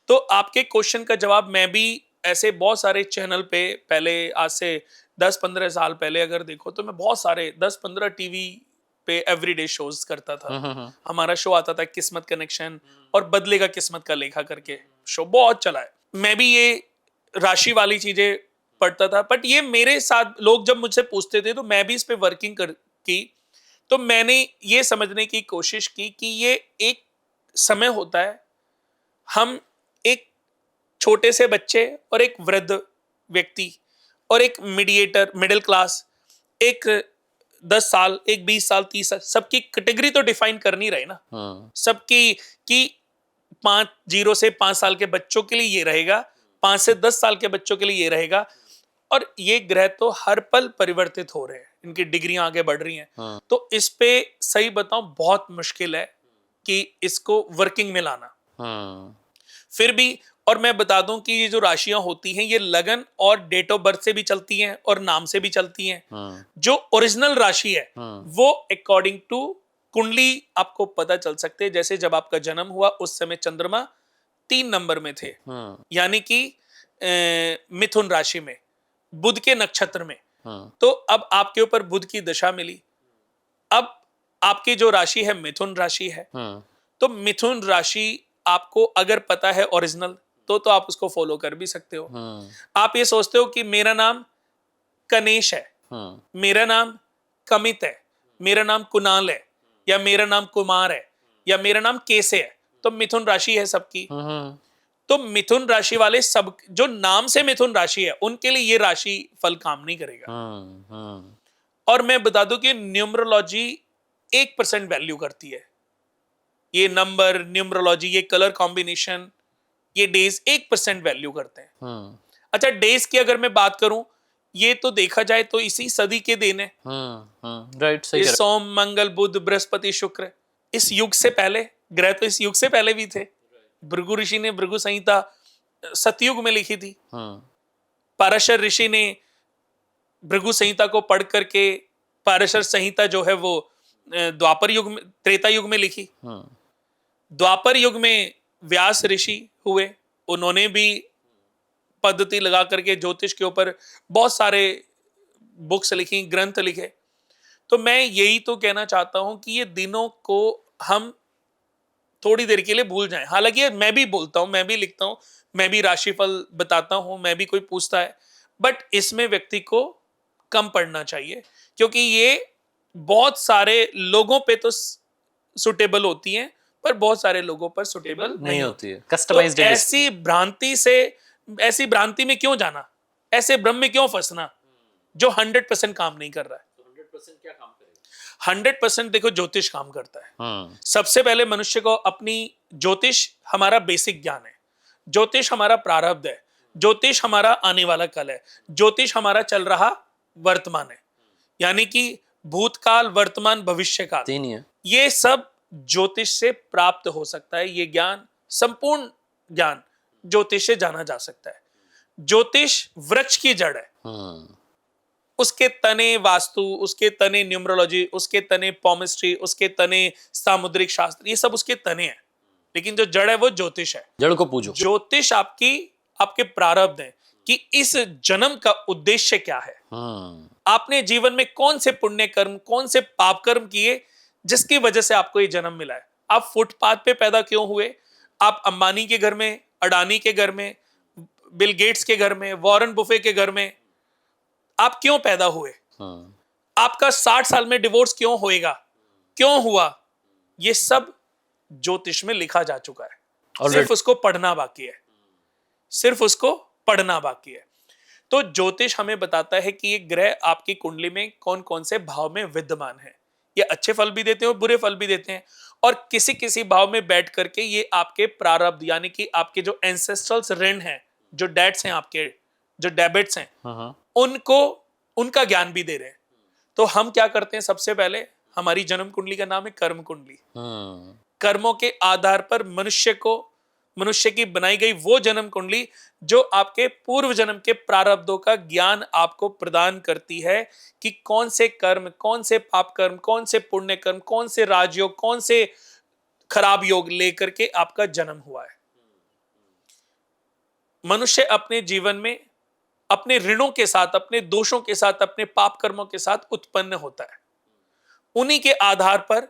तो आपके क्वेश्चन का जवाब, मैं भी ऐसे बहुत सारे चैनल पे पहले, आज से 10-15 साल पहले अगर देखो तो मैं बहुत सारे 10-15 टीवी पे एवरीडे शोज करता था। हमारा शो आता था किस्मत कनेक्शन और बदलेगा किस्मत का लेखा करके, शो बहुत चला है। मैं भी ये राशि वाली चीजें पढ़ता था, बट ये मेरे साथ लोग जब मुझसे पूछते थे तो मैं भी इस पे वर्किंग की। तो मैंने ये समझने की कोशिश की कि ये एक समय होता है, हम एक छोटे से बच्चे और एक वृद्ध व्यक्ति और एक मीडिएटर मिडिल क्लास, एक 10 साल, एक 20 साल, 30 साल, सबकी कैटेगरी तो डिफाइन कर नहीं रहे ना। सबकी कि 0 से 5 साल के बच्चों के लिए ये रहेगा, 5 से 10 साल के बच्चों के लिए ये रहेगा। और ये ग्रह तो हर पल परिवर्तित हो रहे हैं, इनकी डिग्रियां आगे बढ़ रही हैं। तो इस पे सही बताऊं बहुत मुश्किल है कि इसको वर्किंग में लाना। फिर भी, और मैं बता दूं कि ये जो राशियां होती हैं ये लगन और डेट ऑफ बर्थ से भी चलती हैं और नाम से भी चलती हैं। जो ओरिजिनल राशि है वो अकॉर्डिंग टू कुंडली आपको पता चल सकते हैं। जैसे जब आपका जन्म हुआ उस समय चंद्रमा 3 नंबर में थे, यानी कि मिथुन राशि में, बुध के नक्षत्र में। तो अब आपके ऊपर बुध की दशा मिली, अब आपकी जो राशि है मिथुन राशि है। तो मिथुन राशि आपको अगर पता है ओरिजिनल तो आप उसको फॉलो कर भी सकते हो। आप ये सोचते हो कि मेरा नाम कनेश है, मेरा नाम कमित है, मेरा नाम कुणाल है, या मेरा नाम कुमार है, या मेरा नाम केसे है, तो मिथुन राशि है सबकी। तो मिथुन राशि वाले सब जो नाम से मिथुन राशि है उनके लिए ये राशि फल काम नहीं करेगा। और मैं बता दूं कि न्यूमरोलॉजी 1% वैल्यू करती है। ये नंबर, न्यूमरोलॉजी, ये कलर कॉम्बिनेशन, ये डेज 1% वैल्यू करते हैं। अच्छा, डेज की अगर मैं बात करूं, ये तो देखा जाए तो इसी सदी के दिन है। राइट, सही ये सोम, मंगल, बुध, बृहस्पति, शुक्र, इस युग से पहले ग्रह तो इस युग से पहले भी थे। भृगु ऋषि ने भृगु संहिता सतयुग में लिखी थी। पाराशर ऋषि ने भृगु संहिता को पढ़ करके पाराशर संहिता जो है वो द्वापर युग में, त्रेता युग में लिखी। द्वापर युग में व्यास ऋषि हुए, उन्होंने भी पद्धति लगा करके ज्योतिष के ऊपर बहुत सारे बुक्स लिखी, ग्रंथ लिखे। तो मैं यही तो कहना चाहता हूं कि ये दिनों को हम थोड़ी देर के लिए भूल जाएं। हालांकि मैं भी बोलता हूं, मैं भी लिखता हूं, मैं भी राशिफल बताता हूं, मैं भी कोई पूछता है, बट इसमें व्यक्ति को कम पढ़ना चाहिए, क्योंकि ये बहुत सारे लोगों पे तो सुटेबल होती हैं पर बहुत सारे लोगों पर सुटेबल नहीं होती है। कस्टमाइज्ड तो ऐसी भ्रांति में क्यों जाना, ऐसे भ्रम में क्यों फंसना जो 100% काम नहीं कर रहा है। 100% क्या काम करेगा? 100% देखो ज्योतिष काम करता है। सबसे पहले मनुष्य को अपनी ज्योतिष हमारा बेसिक ज्ञान है, ज्योतिष हमारा प्रारब्ध है, ज्योतिष हमारा आने वाला कल है, ज्योतिष हमारा चल रहा वर्तमान है, यानी कि भूतकाल, वर्तमान, भविष्य काल, तीन ही है। ये सब ज्योतिष से प्राप्त हो सकता है। ये ज्ञान, संपूर्ण ज्ञान ज्योतिष से जाना जा सकता है। ज्योतिष वृक्ष की जड़ है, उसके तने वास्तु, उसके तने न्यूमरोलॉजी, उसके तने पॉमिस्ट्री, उसके तने सामुद्रिक शास्त्र, ये सब उसके तने हैं, लेकिन जो जड़ है वो ज्योतिष है। जड़ को पूजो। ज्योतिष आपके प्रारब्ध है कि इस जन्म का उद्देश्य क्या है। आपने जीवन में कौन से पुण्य कर्म, कौन से पाप कर्म किए जिसकी वजह से आपको ये जन्म मिला है। आप फुटपाथ पे पैदा क्यों हुए, आप अंबानी के घर में, अडानी के घर में, बिल गेट्स के घर में, वॉरेन बुफे के घर में आप क्यों पैदा हुए, आपका 60 साल में डिवोर्स क्यों होएगा, क्यों हुआ, ये सब ज्योतिष में लिखा जा चुका है। सिर्फ उसको पढ़ना बाकी है, सिर्फ उसको पढ़ना बाकी है। तो ज्योतिष हमें बताता है कि ये ग्रह आपकी कुंडली में कौन कौन से भाव में विद्यमान है। ये अच्छे फल भी देते हैं और बुरे फल भी देते हैं, और किसी किसी भाव में बैठ करके ये आपके प्रारब्ध, यानी कि आपके जो एंसेस्ट्रल ऋण हैं, जो डेट्स हैं, आपके जो डेबिट्स हैं, उनको, उनका ज्ञान भी दे रहे हैं। तो हम क्या करते हैं, सबसे पहले हमारी जन्म कुंडली का नाम है कर्म कुंडली। कर्मों के आधार पर मनुष्य की बनाई गई वो जन्म कुंडली जो आपके पूर्व जन्म के प्रारब्धों का ज्ञान आपको प्रदान करती है कि कौन से कर्म, कौन से पाप कर्म, कौन से पुण्य कर्म, कौन से राजयोग, कौन से खराब योग लेकर के आपका जन्म हुआ है। मनुष्य अपने जीवन में अपने ऋणों के साथ, अपने दोषों के साथ, अपने पाप कर्मों के साथ उत्पन्न होता है। उन्हीं के आधार पर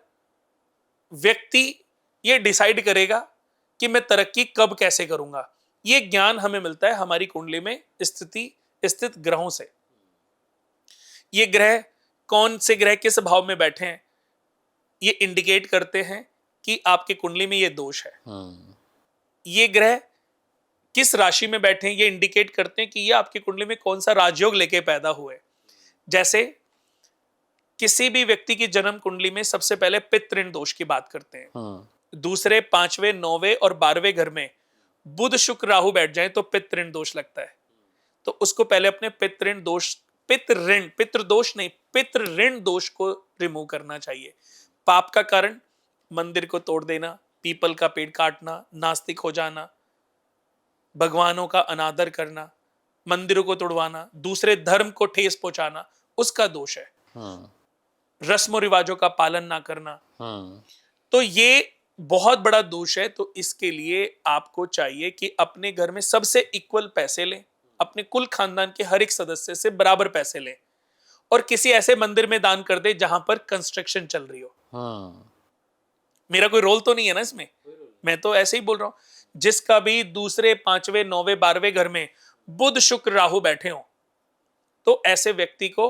व्यक्ति ये डिसाइड करेगा कि मैं तरक्की कब कैसे करूंगा। ये ज्ञान हमें मिलता है हमारी कुंडली में स्थित ग्रहों से। ये ग्रह कौन से ग्रह किस भाव में बैठे हैं ये इंडिकेट करते हैं कि आपके कुंडली में ये दोष है। ये ग्रह किस राशि में बैठे हैं ये इंडिकेट करते हैं कि ये आपकी कुंडली में कौन सा राजयोग लेके पैदा हुए। जैसे किसी भी व्यक्ति की जन्म कुंडली में सबसे पहले पितृ ऋण दोष की बात करते हैं। दूसरे, पांचवें, 9वें और 12वें घर में बुध शुक्र राहु बैठ जाए तो पितृ ऋण दोष लगता है। तो उसको पहले अपने पितृ ऋण दोष को रिमूव करना चाहिए। पाप का कारण मंदिर को तोड़ देना, पीपल का पेड़ काटना, नास्तिक हो जाना, भगवानों का अनादर करना, मंदिरों को तोड़वाना, दूसरे धर्म को ठेस पहुंचाना, उसका दोष है। रस्म रिवाजों का पालन ना करना, तो ये बहुत बड़ा दोष है। तो इसके लिए आपको चाहिए कि अपने घर में सबसे इक्वल पैसे लें, अपने कुल खानदान के हर एक सदस्य से बराबर पैसे लें और किसी ऐसे मंदिर में दान कर दे जहां पर कंस्ट्रक्शन चल रही हो। मेरा कोई रोल तो नहीं है ना इसमें, मैं तो ऐसे ही बोल रहा हूं। जिसका भी दूसरे, पांचवें, 9वें, 12वें घर में बुध शुक्र राहु बैठे हो तो ऐसे व्यक्ति को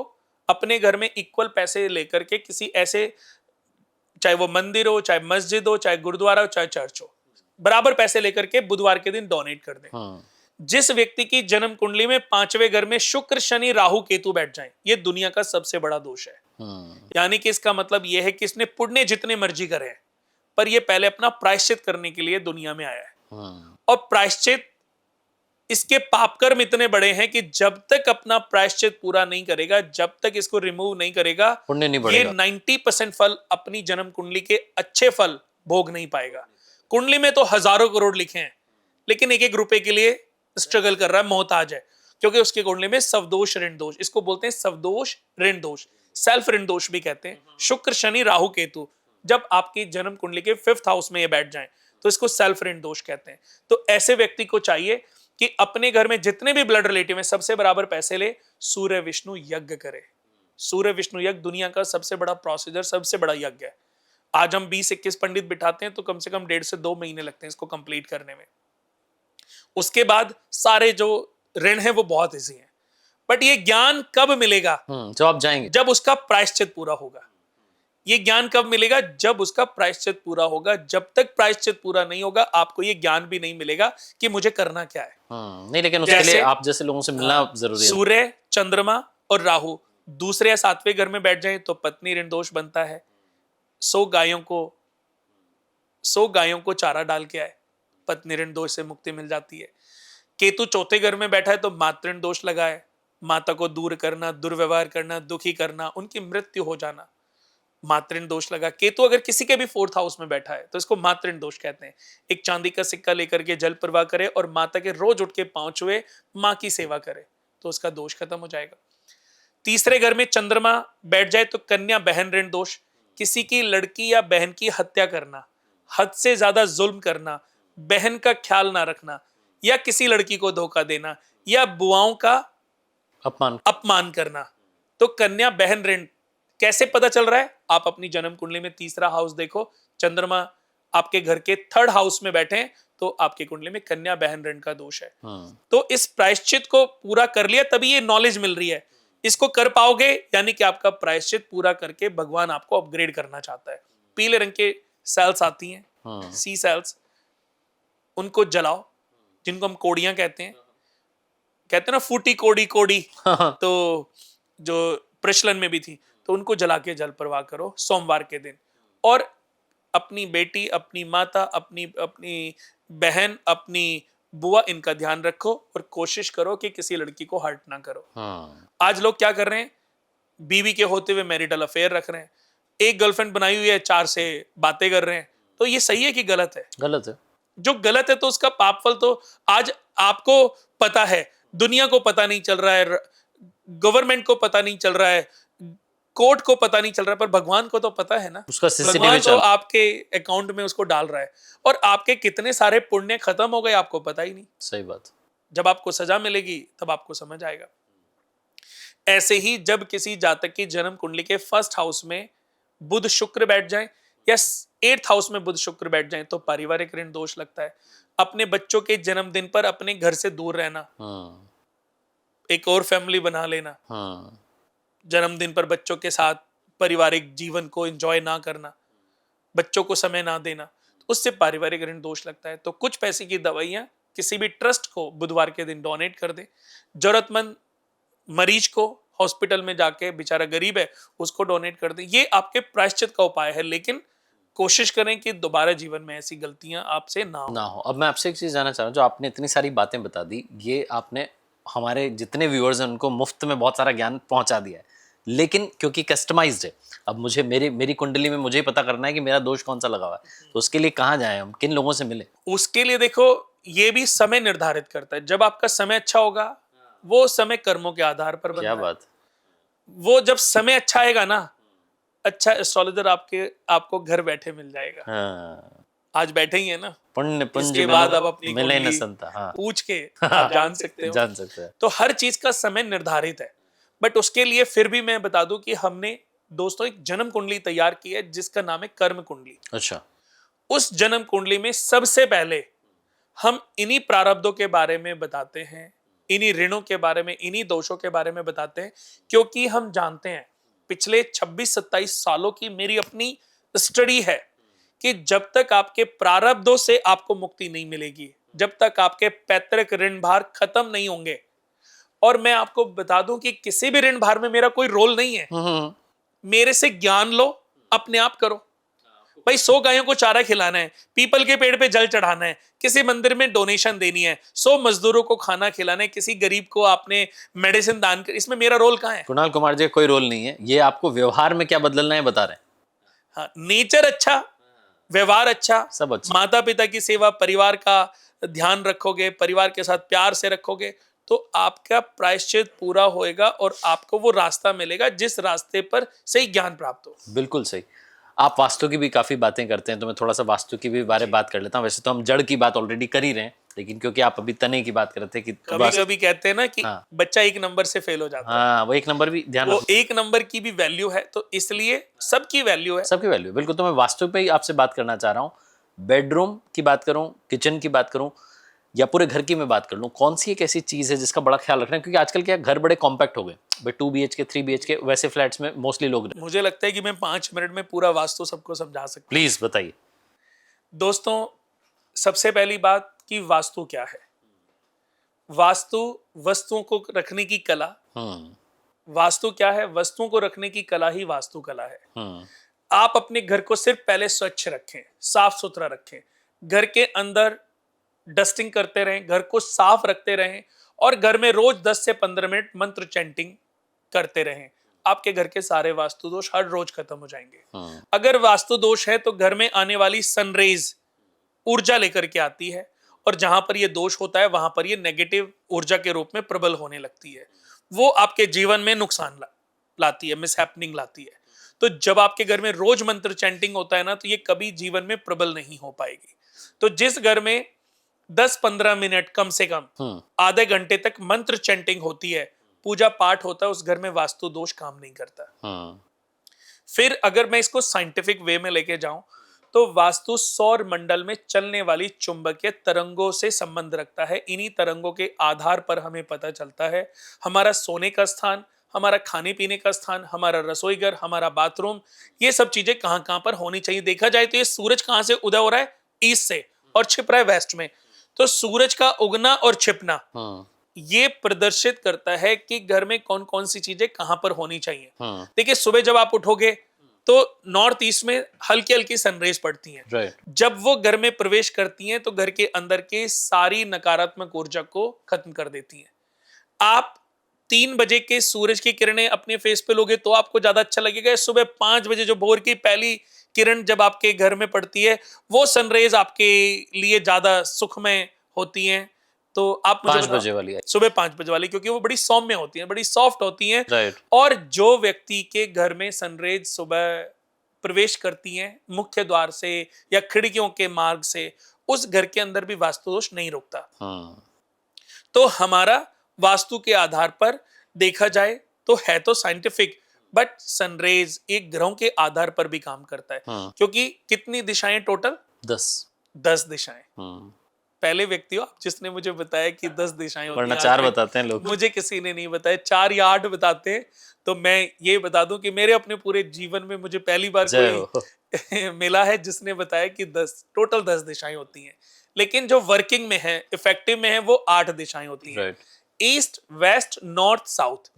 अपने घर में इक्वल पैसे लेकर के किसी ऐसे, चाहे वो मंदिर हो, चाहे मस्जिद हो, चाहे गुरुद्वारा हो, चाहे चर्च हो, बराबर पैसे लेकर के बुधवार के दिन डोनेट कर दें। जिस व्यक्ति की जन्म कुंडली में पांचवें घर में शुक्र, शनि, राहु, केतु बैठ जाएं, ये दुनिया का सबसे बड़ा दोष है। यानी कि इसका मतलब यह है कि इसने पुण्य जितने मर्जी करे हैं, पर यह पहले अपना प्रायश्चित करने के लिए दुनिया में आया है। और प्रायश्चित, इसके पाप कर्म इतने बड़े हैं कि जब तक अपना प्रायश्चित पूरा नहीं करेगा, जब तक इसको रिमूव नहीं करेगा, पुण्य नहीं ये बढ़ेगा। 90% फल अपनी जन्म कुंडली के अच्छे फल भोग नहीं पाएगा। कुंडली में तो हजारों करोड़ लिखे हैं, लेकिन एक एक रुपए के लिए स्ट्रगल कर रहा है, मोहताज है, क्योंकि उसकी कुंडली में सवदोष ऋण दोष, इसको बोलते हैं सवदोष ऋण दोष, सेल्फ ऋण दोष भी कहते हैं। शुक्र, शनि, राहु, केतु जब आपकी जन्म कुंडली के 5th हाउस में ये बैठ जाएं तो इसको सेल्फ ऋण दोष कहते हैं। तो ऐसे व्यक्ति को चाहिए कि अपने घर में जितने भी ब्लड रिलेटिव हैं सबसे बराबर पैसे ले, सूर्य विष्णु यज्ञ करे। सूर्य विष्णु यज्ञ दुनिया का सबसे बड़ा प्रोसीजर, सबसे बड़ा यज्ञ है। आज हम 20-21 पंडित बिठाते हैं तो कम से कम 1.5 से 2 महीने लगते हैं इसको कंप्लीट करने में। उसके बाद सारे जो ऋण है वो बहुत इजी है। बट ये ज्ञान कब मिलेगा? जब आप जाएंगे, जब उसका प्रायश्चित पूरा होगा। ये ज्ञान कब मिलेगा? जब उसका प्रायश्चित पूरा होगा। जब तक प्रायश्चित पूरा नहीं होगा आपको ये ज्ञान भी नहीं मिलेगा कि मुझे करना क्या है। नहीं, लेकिन उसके लिए आप जैसे लोगों से मिलना जरूरी है। सूर्य, चंद्रमा और राहु दूसरे या 7वें घर में बैठ जाए तो पत्नी ऋण दोष बनता है। 100 गायों को चारा डाल के आए, पत्नी ऋण दोष से मुक्ति मिल जाती है। केतु 4थे घर में बैठा है तो मातृ ऋण दोष लगा है, माता को दूर करना, दुर्व्यवहार करना, दुखी करना, उनकी मृत्यु हो जाना, मातृ ऋण दोष लगा। केतु अगर किसी के भी 4th हाउस में बैठा है तो इसको मातृ ऋण दोष कहते हैं। एक चांदी का सिक्का लेकर के जल प्रवाह करे और माता के रोज उठ के पांव छुए, मां की सेवा करे तो उसका दोष खत्म हो जाएगा। तीसरे घर में चंद्रमा बैठ जाए तो कन्या बहन ऋण दोष, किसी की लड़की या बहन की हत्या करना, हद से ज्यादा जुल्म करना, बहन का ख्याल ना रखना, या किसी लड़की को धोखा देना, या बुआओं का अपमान करना, तो कन्या बहन ऋण। कैसे पता चल रहा है? आप अपनी जन्म कुंडली में 3रा हाउस देखो, चंद्रमा आपके घर के 3rd हाउस में बैठे तो आपके कुंडली में कन्या बहन ऋण का दोष है। तो इस प्रायश्चित को पूरा कर लिया तभी ये नॉलेज मिल रही है। इसको कर पाओगे यानी कि आपका प्रायश्चित पूरा करके भगवान आपको अपग्रेड करना चाहता है। पीले रंग के सेल्स आती हैं, सी सेल्स, उनको जलाओ, जिनको हम कोड़ियां कहते हैं ना, फूटी कोड़ी तो जो प्रचलन में भी थी, तो उनको जला के जल प्रवाह करो सोमवार के दिन। और अपनी बेटी, अपनी माता, अपनी बहन, अपनी बुआ, इनका ध्यान रखो और कोशिश करो कि किसी लड़की को हर्ट ना करो। आज लोग क्या कर रहे हैं? बीवी के होते हुए मैरिटल अफेयर रख रहे हैं, एक गर्लफ्रेंड बनाई हुई है, 4 से बातें कर रहे हैं। तो ये सही है कि गलत है? गलत है। जो गलत है तो उसका पाप फल तो आज आपको पता है, दुनिया को पता नहीं चल रहा है, गवर्नमेंट को पता नहीं चल रहा है, कोर्ट को पता नहीं चल रहा है, पर भगवान को तो पता है ना। भगवान तो आपके अकाउंट में उसको डाल रहा है और आपके कितने सारे पुण्य खत्म हो गए आपको पता ही नहीं। सही बात। जब आपको सजा मिलेगी तब आपको समझ आएगा। ऐसे ही जब किसी जातक की जन्म कुंडली के 1st हाउस में बुध शुक्र बैठ जाए या 8th हाउस में बुध शुक्र बैठ जाए तो पारिवारिक ऋण दोष लगता है। अपने बच्चों के जन्मदिन पर अपने घर से दूर रहना, एक और फैमिली बना लेना, जन्मदिन पर बच्चों के साथ पारिवारिक जीवन को एंजॉय ना करना, बच्चों को समय ना देना, तो उससे पारिवारिक ऋण दोष लगता है। तो कुछ पैसे की दवाइयां किसी भी ट्रस्ट को बुधवार के दिन डोनेट कर दें। जरूरतमंद मरीज को हॉस्पिटल में जाके, बेचारा गरीब है, उसको डोनेट कर दें। ये आपके प्रायश्चित का उपाय है, लेकिन कोशिश करें कि दोबारा जीवन में ऐसी गलतियां आपसे ना हो। अब मैं आपसे एक चीज़ जानना चाह रहा हूँ, जो आपने इतनी सारी बातें बता दी, ये आपने हमारे जितने व्यूअर्स हैं उनको मुफ्त में बहुत सारा ज्ञान पहुंचा दिया है, लेकिन क्योंकि कस्टमाइज्ड है, अब मुझे मेरी कुंडली में मुझे ही पता करना है कि मेरा दोष कौन सा लगा हुआ है, तो उसके लिए कहाँ जाएं हम, किन लोगों से मिले? उसके लिए देखो, ये भी समय निर्धारित करता है। जब आपका समय अच्छा होगा, वो समय कर्मों के आधार पर बनता क्या है। बात। वो जब समय अच्छा आएगा ना, अच्छा एस्ट्रोलॉजर आपको घर बैठे मिल जाएगा। हाँ, आज बैठे ही है ना, पुण्य पुंज इसके बाद मिलो अब अपनी मिले न कुंडली संता। हाँ, पूछ के आप जान सकते हो। जान सकते हैं। तो हर चीज का समय निर्धारित है, बट उसके लिए फिर भी मैं बता दूं कि हमने दोस्तों एक जन्म कुंडली तैयार की है जिसका नाम है कर्म कुंडली। अच्छा। उस जन्म कुंडली में सबसे पहले हम इन्हीं प्रारब्धों के बारे में बताते हैं, इन्हीं ऋणों के बारे में, इन्हीं दोषों के बारे में बताते हैं, क्योंकि हम जानते हैं, पिछले 26-27 सालों की मेरी अपनी स्टडी है कि जब तक आपके प्रारब्धों से आपको मुक्ति नहीं मिलेगी, जब तक आपके पैतृक ऋण भार खत्म नहीं होंगे, और मैं आपको बता दूं कि किसी भी ऋण भार में मेरा कोई रोल नहीं है। मेरे से ज्ञान लो, अपने आप करो। भाई 100 गायों को चारा खिलाना है, पीपल के पेड़ पे जल चढ़ाना है, किसी मंदिर में डोनेशन देनी है, 100 मजदूरों को खाना खिलाना है, किसी गरीब को आपने मेडिसिन दान कर, इसमें मेरा रोल कहाँ है? कुणाल कुमार जी, कोई रोल नहीं है, ये आपको व्यवहार में क्या बदलना है बता रहे हैं। हाँ, नेचर अच्छा, व्यवहार अच्छा, सब अच्छा। माता पिता की सेवा, परिवार का ध्यान रखोगे, परिवार के साथ प्यार से रखोगे, तो आपका प्रायश्चित पूरा होएगा और आपको वो रास्ता मिलेगा जिस रास्ते पर सही ज्ञान प्राप्त हो। बिल्कुल सही। आप वास्तु की भी काफी बातें करते हैं, तो मैं थोड़ा सा वास्तु की भी बारे बात कर लेता हूँ। वैसे तो हम जड़ की बात ऑलरेडी कर ही रहे हैं, लेकिन क्योंकि आप अभी तने की बात कर रहे थे कि कभी कभी कहते हैं ना कि हाँ, बच्चा 1 नंबर से फेल हो जाता है। हाँ, वो 1 नंबर भी ध्यान वो 1 नंबर की भी वैल्यू है, तो इसलिए सबकी वैल्यू है। सबकी वैल्यू बिल्कुल। तो मैं वास्तु पे ही आपसे बात करना चाह रहा हूँ। बेडरूम की बात करूँ, किचन की बात करूँ, या पूरे घर की मैं बात कर लूँ, कौन सी एक ऐसी चीज़ है जिसका बड़ा ख्याल रखना है? क्योंकि आजकल क्या घर बड़े कॉम्पैक्ट हो गए, भाई 2 BHK 3 BHK वैसे फ्लैट्स में मोस्टली लोग रहते हैं। मुझे लगता है कि मैं 5 मिनट में पूरा वास्तु सबको समझा सकता हूँ। प्लीज बताइए। दोस्तों, सबसे पहली बात कि वास्तु क्या है। वास्तु वस्तुओं को रखने की कला। वास्तु क्या है? वस्तुओं को रखने की कला ही वास्तु कला है। आप अपने घर को सिर्फ पहले स्वच्छ रखें, साफ सुथरा रखें, घर के अंदर डस्टिंग करते रहें, घर को साफ रखते रहें, और घर में रोज 10 से 15 मिनट मंत्र चैंटिंग करते रहें। आपके घर के सारे वास्तु दोष हर रोज खत्म हो जाएंगे। अगर वास्तु दोष है तो घर में आने वाली सनरेज ऊर्जा लेकर के आती है, और जहां पर यह दोष होता है वहां पर यह नेगेटिव ऊर्जा के रूप में प्रबल होने लगती है। वो आपके जीवन में नुकसान लाती है, मिसहैपनिंग लाती है। तो जब आपके घर में रोज मंत्र चैंटिंग होता है ना, तो ये कभी जीवन में प्रबल नहीं हो पाएगी। तो जिस घर में 10-15 मिनट, कम से कम आधे घंटे तक मंत्र चैंटिंग होती है, पूजा पाठ होता है, उस घर में वास्तु दोष काम नहीं करता। फिर अगर मैं इसको साइंटिफिक वे में लेके जाऊं, तो वास्तु सौर मंडल में चलने वाली चुंबकीय तरंगों से संबंध रखता है। इन्हीं तरंगों के आधार पर हमें पता चलता है हमारा सोने का स्थान, हमारा खाने पीने का स्थान, हमारा रसोई घर, हमारा बाथरूम, ये सब चीजें कहां कहां पर होनी चाहिए। देखा जाए तो ये सूरज कहां से उदय हो रहा है? ईस्ट से, और छिप रहा है वेस्ट में। तो सूरज का उगना और छिपना ये प्रदर्शित करता है कि घर में कौन कौन सी चीजें कहां पर होनी चाहिए। देखिए, सुबह जब आप उठोगे तो नॉर्थ ईस्ट में हल्की हल्की सनरेज पड़ती हैं। जब वो घर में प्रवेश करती हैं तो घर के अंदर के सारी नकारात्मक ऊर्जा को खत्म कर देती हैं। आप 3 बजे के सूरज की किरणें अपने फेस पे लोगे तो आपको ज्यादा अच्छा लगेगा। सुबह 5 बजे जो भोर की पहली किरण जब आपके घर में पड़ती है, वो सनरेज आपके लिए ज्यादा सुखमय होती हैं। तो आप मुझे 5 बजे वाली है, सुबह 5 बजे वाली, क्योंकि वो बड़ी सौम्य होती हैं, बड़ी सॉफ्ट होती हैं। राइट। और जो व्यक्ति के घर में सनरेज सुबह प्रवेश करती हैं मुख्य द्वार से या खिड़कियों के मार्ग से, उस घर के अंदर भी वास्तु दोष नहीं रुकता। तो हमारा वास्तु के आधार पर देखा जाए तो है तो साइंटिफिक, बट सनरेज एक ग्रहों के आधार पर भी काम करता है, क्योंकि कितनी दिशाएं टोटल? 10। 10 दिशाएं। पहले व्यक्ति हो आप जिसने मुझे बताया कि 10 दिशाएं होती वरना हैं। 4 आज तक बताते हैं लोग। मुझे किसी ने नहीं बताया, 4 या 8 बताते हैं। तो मैं ये बता दूं कि मेरे अपने पूरे जीवन में मुझे पहली बार जय कोई हो। मिला है जिसने बताया कि 10 टोटल 10 दिशाएं होती हैं। लेकिन जो वर्किंग में है, इफेक्टिव में है, वो 8 दिशाएं होती हैं। Right. East, west, north, south.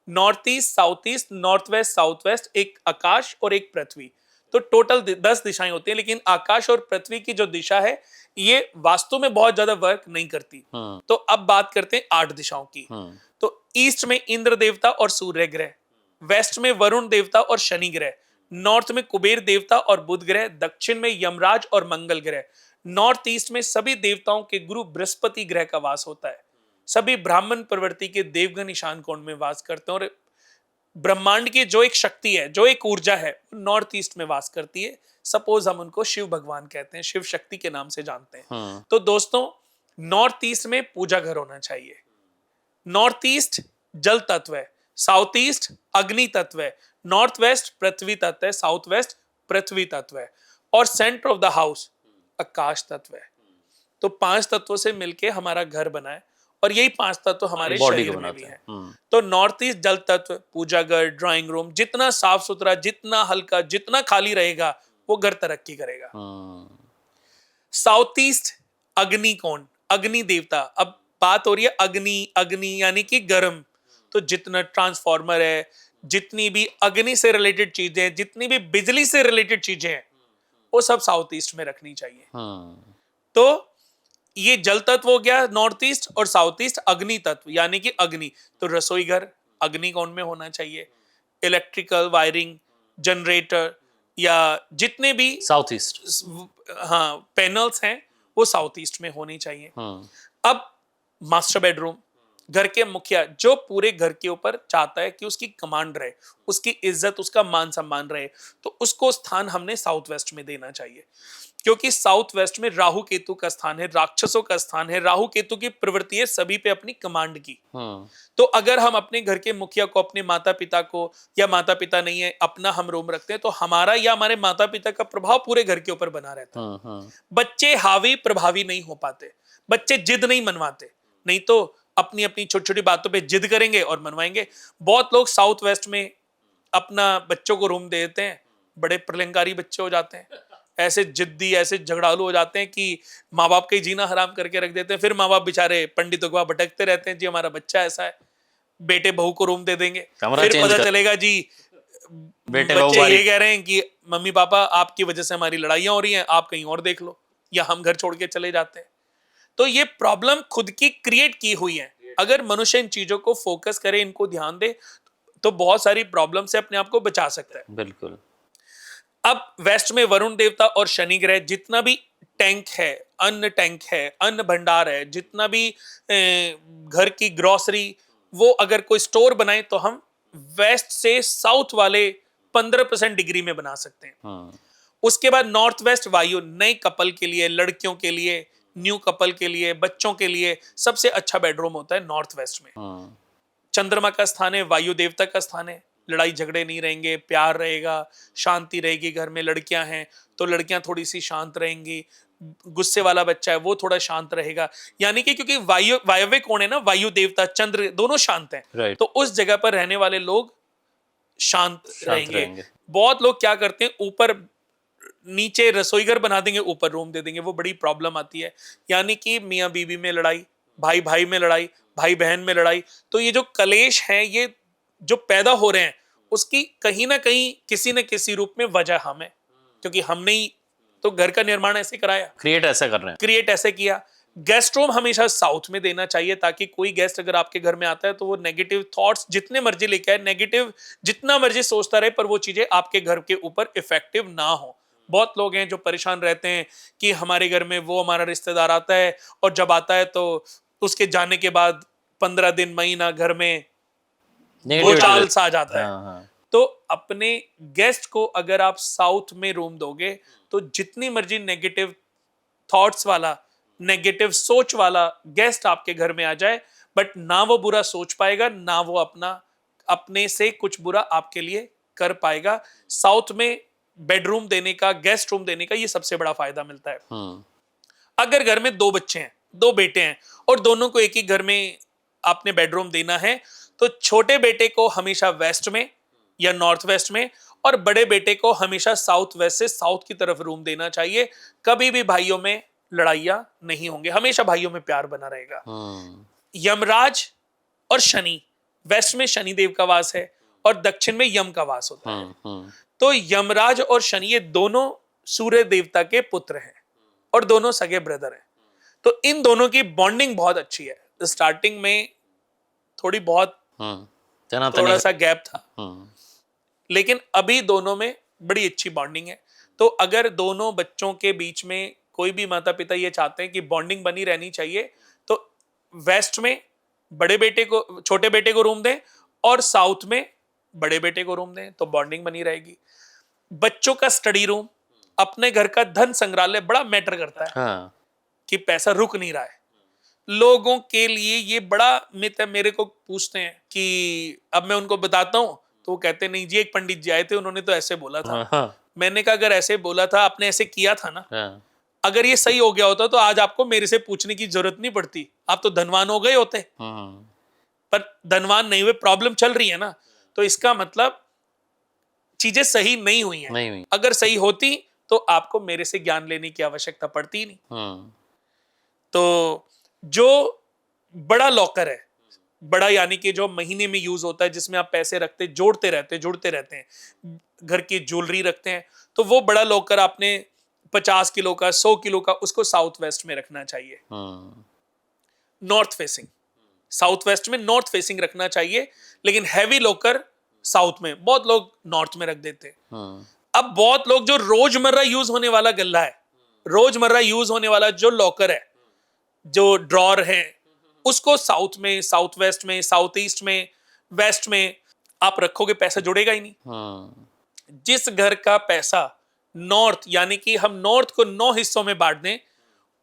North east, south east, north west, south west, एक आकाश और एक पृथ्वी। तो टोटल 10 दिशाएं होती हैं। लेकिन आकाश और पृथ्वी की जो दिशा है ये वास्तु में बहुत ज्यादा वर्क नहीं करती। तो अब बात करते हैं 8 दिशाओं की। तो ईस्ट में इंद्र देवता और सूर्य ग्रह, वेस्ट में वरुण देवता और शनि ग्रह, नॉर्थ में कुबेर देवता और बुध ग्रह, दक्षिण में यमराज और मंगल ग्रह, नॉर्थ ईस्ट में सभी देवताओं के गुरु बृहस्पति ग्रह का वास होता है। सभी ब्राह्मण प्रवृत्ति के देवगण ईशान कोण में वास करते हैं और ब्रह्मांड की जो एक शक्ति है, जो एक ऊर्जा है, नॉर्थ ईस्ट में वास करती है। सपोज हम उनको शिव भगवान कहते हैं, शिव शक्ति के नाम से जानते हैं। तो दोस्तों, नॉर्थ ईस्ट में पूजा घर होना चाहिए। नॉर्थ ईस्ट जल तत्व है, साउथ ईस्ट अग्नि तत्व है, नॉर्थ वेस्ट पृथ्वी तत्व है, साउथ वेस्ट पृथ्वी तत्व है, और सेंटर ऑफ द हाउस आकाश तत्व है। तो 5 तत्वों से मिलके हमारा घर बना है और यही 5 तत्व हमारे बॉडी को शरीर में भी बनाते है। हैं। तो नॉर्थ ईस्ट जल तत्व, पूजा घर, ड्राइंग रूम जितना साफ सुथरा, जितना हल्का, जितना खाली रहेगा, वो घर तरक्की करेगा। साउथ ईस्ट अग्नि कोण, अग्नि देवता। अब बात हो रही है अग्नि, अग्नि यानी कि गर्म। तो जितना ट्रांसफॉर्मर है, जितनी भी अग्नि से रिलेटेड चीजें, जितनी भी बिजली से रिलेटेड चीजें हैं, वो सब साउथ ईस्ट में रखनी चाहिए। तो ये जल तत्व हो गया नॉर्थ ईस्ट, और साउथ ईस्ट अग्नि तत्व यानी कि अग्नि। तो रसोई घर अग्नि कोण में होना चाहिए। इलेक्ट्रिकल वायरिंग, जनरेटर या जितने भी साउथ ईस्ट। हाँ पैनल्स हैं, वो साउथ ईस्ट में होनी चाहिए। अब मास्टर बेडरूम, घर के मुखिया जो पूरे घर के ऊपर चाहता है कि उसकी कमांड रहे, उसकी इज्जत, उसका मान सम्मान रहे, तो उसको स्थान हमने साउथ वेस्ट में देना चाहिए। क्योंकि साउथ वेस्ट में राहु केतु का स्थान है, राक्षसों का स्थान है। राहु केतु की प्रवृत्ति है सभी पे अपनी कमांड की। तो अगर हम अपने घर के मुखिया को, अपने माता पिता को, या माता पिता नहीं है अपना हम रूम रखते हैं, तो हमारा या हमारे माता पिता का प्रभाव पूरे घर के ऊपर बना रहता है। बच्चे हावी प्रभावी नहीं हो पाते, बच्चे जिद नहीं मनवाते, नहीं तो अपनी अपनी छोटी छोटी बातों पे जिद करेंगे और मनवाएंगे। बहुत लोग साउथ वेस्ट में अपना बच्चों को रूम दे देते हैं, बड़े प्रलंकारी बच्चे हो जाते हैं, ऐसे जिद्दी, ऐसे झगड़ालू हो जाते हैं कि माँ बाप का ही जीना हराम करके रख देते हैं। फिर माँ बाप बेचारे पंडितों को भटकते रहते हैं, जी हमारा बच्चा ऐसा है, बेटे बहू को रूम दे देंगे। फिर पता चलेगा जी बेटे बच्चे ये कह रहे हैं कि मम्मी पापा आपकी वजह से हमारी लड़ाइयां हो रही हैं, आप कहीं और देख लो, या हम घर छोड़ के चले जाते हैं। तो ये प्रॉब्लम खुद की क्रिएट की हुई है। अगर मनुष्य इन चीजों को फोकस करे, इनको ध्यान दे, तो बहुत सारी प्रॉब्लम से अपने आप को बचा सकता है। बिल्कुल। अब वेस्ट में वरुण देवता और शनि ग्रह, जितना भी टैंक है, अन्न भंडार है, जितना भी घर की ग्रोसरी, वो अगर कोई स्टोर बनाए तो हम वेस्ट से साउथ वाले 15% डिग्री में बना सकते हैं। उसके बाद नॉर्थ वेस्ट वायु, नए कपल के लिए, लड़कियों के लिए, न्यू कपल के लिए, बच्चों के लिए सबसे अच्छा बेडरूम होता है नॉर्थ वेस्ट में। चंद्रमा का स्थान है, वायु देवता का स्थान है, लड़ाई झगड़े नहीं रहेंगे, प्यार रहेगा, शांति रहेगी। घर में लड़कियां हैं तो लड़कियां थोड़ी सी शांत रहेंगी, गुस्से वाला बच्चा है वो थोड़ा शांत रहेगा। यानी कि क्योंकि वायव्य कोण है ना, वायु देवता चंद्र दोनों शांत हैं, तो उस जगह पर रहने वाले लोग शांत रहेंगे। बहुत लोग क्या करते हैं, ऊपर नीचे रसोई घर बना देंगे, ऊपर रूम दे देंगे, वो बड़ी प्रॉब्लम आती है। यानी कि मियाँ बीवी में लड़ाई, भाई भाई में लड़ाई, भाई बहन में लड़ाई। तो ये जो कलेश है, ये जो पैदा हो रहे हैं, उसकी कहीं ना कहीं किसी न किसी रूप में वजह हम है, क्योंकि हमने ही तो घर का निर्माण ऐसे कराया, क्रिएट ऐसा कर रहे हैं, क्रिएट ऐसे किया। गेस्ट रूम हमेशा साउथ में देना चाहिए, ताकि कोई गेस्ट अगर आपके घर में आता है तो वो नेगेटिव थॉट्स जितने मर्जी लेके आए, नेगेटिव जितना मर्जी सोचता रहे, पर वो चीजें आपके घर के ऊपर इफेक्टिव ना हो। बहुत लोग हैं जो परेशान रहते हैं कि हमारे घर में वो हमारा रिश्तेदार आता है, और जब आता है तो उसके जाने के बाद 15 दिन, महीना घर में भूचाल सा आ जाता है। तो अपने गेस्ट को अगर आप साउथ में रूम दोगे, तो जितनी मर्जी नेगेटिव थॉट्स वाला, नेगेटिव सोच वाला गेस्ट आपके घर में आ जाए, बट ना वो बुरा सोच पाएगा, ना वो अपना अपने से कुछ बुरा आपके लिए कर पाएगा। साउथ में बेडरूम देने का, गेस्ट रूम देने का, ये सबसे बड़ा फायदा मिलता है। अगर घर में 2 बच्चे हैं, 2 बेटे हैं और दोनों को एक ही घर में आपने बेडरूम देना है, तो छोटे बेटे को हमेशा वेस्ट में या नॉर्थ वेस्ट में और बड़े बेटे को हमेशा साउथ वेस्ट से साउथ की तरफ रूम देना चाहिए। कभी भी भाइयों में लड़ाइयां नहीं होंगे, हमेशा भाइयों में प्यार बना रहेगा। यमराज और शनि, वेस्ट में शनि देव का वास है और दक्षिण में यम का वास होता है। तो यमराज और शनि ये दोनों सूर्य देवता के पुत्र हैं और दोनों सगे ब्रदर हैं। तो इन दोनों की बॉन्डिंग बहुत अच्छी है। स्टार्टिंग में थोड़ी बहुत थोड़ा सा गैप था, लेकिन अभी दोनों में बड़ी अच्छी बॉन्डिंग है। तो अगर दोनों बच्चों के बीच में कोई भी माता पिता ये चाहते हैं कि बॉन्डिंग बनी रहनी चाहिए, तो वेस्ट में बड़े बेटे को, छोटे बेटे को रूम दें और साउथ में बड़े बेटे को रूम दें, तो बॉन्डिंग बनी रहेगी। बच्चों का स्टडी रूम, अपने घर का धन संग्रहालय बड़ा मैटर करता है। कि पैसा रुक नहीं रहा है। लोगों के लिए ये बड़ा मिथ है। मेरे को पूछते हैं कि अब मैं उनको बताता हूं तो वो कहते नहीं जी, एक पंडित जी आए थे, उन्होंने तो ऐसे बोला था। मैंने कहा अगर ऐसे बोला था, आपने ऐसे किया था ना, अगर ये सही हो गया होता तो आज आपको मेरे से पूछने की जरूरत नहीं पड़ती, आप तो धनवान हो गए होते। पर धनवान नहीं हुए, प्रॉब्लम चल रही है ना, तो इसका मतलब चीजें सही नहीं हुई हैं। अगर सही होती तो आपको मेरे से ज्ञान लेने की आवश्यकता पड़ती नहीं। तो जो बड़ा लॉकर है, बड़ा यानी कि जो महीने में यूज होता है, जिसमें आप पैसे रखते, जुड़ते रहते हैं, घर की ज्वेलरी रखते हैं, तो वो बड़ा लॉकर आपने 50 किलो का, 100 किलो का, उसको साउथ वेस्ट में रखना चाहिए। नॉर्थ फेसिंग, साउथ वेस्ट में नॉर्थ फेसिंग रखना चाहिए, लेकिन हैवी लॉकर साउथ में, बहुत लोग नॉर्थ में रख देते हैं। अब बहुत लोग जो रोजमर्रा यूज होने वाला गल्ला है, रोजमर्रा यूज होने वाला जो लॉकर है, जो ड्रॉर है, उसको साउथ में, साउथ वेस्ट में, साउथ ईस्ट में, वेस्ट में आप रखोगे, पैसा जुड़ेगा ही नहीं। जिस घर का पैसा नॉर्थ, यानी कि हम नॉर्थ को 9 हिस्सों में बांट दें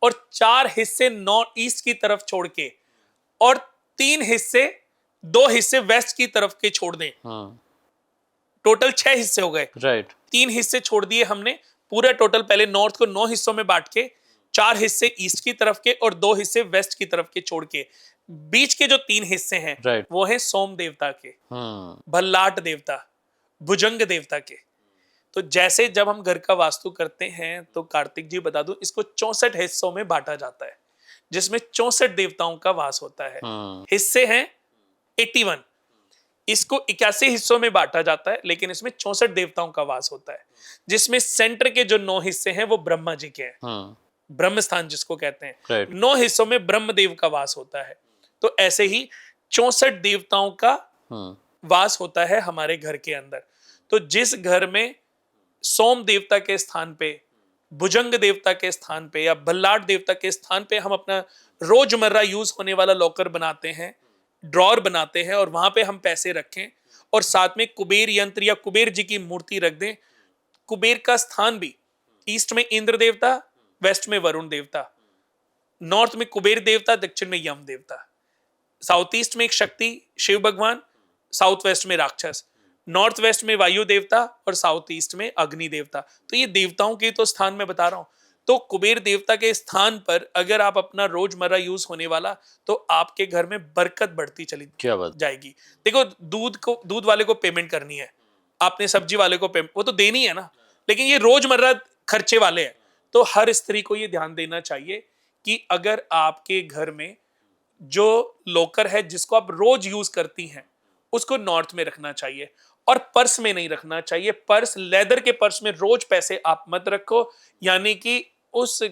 और 4 हिस्से नॉर्थ ईस्ट की तरफ छोड़ के और 3 हिस्से, 2 हिस्से वेस्ट की तरफ के छोड़ दें, टोटल 6 हिस्से हो गए। राइट। 3 हिस्से छोड़ दिए हमने, पूरा टोटल पहले नॉर्थ को 9 हिस्सों में बांट के 4 हिस्से ईस्ट की तरफ के और 2 हिस्से वेस्ट की तरफ के छोड़ के, बीच के जो 3 हिस्से हैं वो हैं सोम देवता के, भल्लाट देवता, भुजंग देवता के। तो जैसे जब हम घर का वास्तु करते हैं, तो कार्तिक जी बता दूं, इसको 64 हिस्सों में बांटा जाता है, जिसमें 64 देवताओं का वास होता है। हिस्से हैं 81, इसको 81 हिस्सों में बांटा जाता है, लेकिन इसमें 64 देवताओं का वास होता है, जिसमें सेंटर के जो 9 हिस्से हैं वो ब्रह्मा जी के हैं, ब्रह्म स्थान जिसको कहते हैं। 9 हिस्सों में ब्रह्मदेव का वास होता है। तो ऐसे ही 64 देवताओं का वास होता है हमारे घर के अंदर। तो जिस घर में सोम देवता के स्थान पे, भुजंग देवता के स्थान पे या भल्लाट देवता के स्थान पे हम अपना रोजमर्रा यूज होने वाला लॉकर बनाते हैं, ड्रॉर बनाते हैं, और वहां पे हम पैसे रखें और साथ में कुबेर यंत्र या कुबेर जी की मूर्ति रख दें। कुबेर का स्थान भी ईस्ट में इंद्र देवता, वेस्ट में वरुण देवता, नॉर्थ में कुबेर देवता, दक्षिण में यम देवता, साउथ ईस्ट में एक शक्ति शिव भगवान, साउथ वेस्ट में राक्षस, नॉर्थ वेस्ट में वायु देवता और साउथ ईस्ट में अग्नि देवता। तो ये देवताओं के तो स्थान में बता रहा हूं। तो कुबेर देवता के स्थान पर अगर आप अपना रोजमर्रा यूज होने वाला, तो आपके घर में बरकत बढ़ती चली जाएगी। देखो, दूध वाले को पेमेंट करनी है, आपने सब्जी वाले को पेमेंट, वो तो देनी है ना, लेकिन ये रोजमर्रा खर्चे वाले हैं। तो हर स्त्री को ये ध्यान देना चाहिए कि अगर आपके घर में जो लॉकर है जिसको आप रोज यूज करती हैं, उसको नॉर्थ में रखना चाहिए और पर्स में नहीं रखना चाहिए। पर्स, लेदर के पर्स में रोज पैसे आप मत रखो, यानी कि उस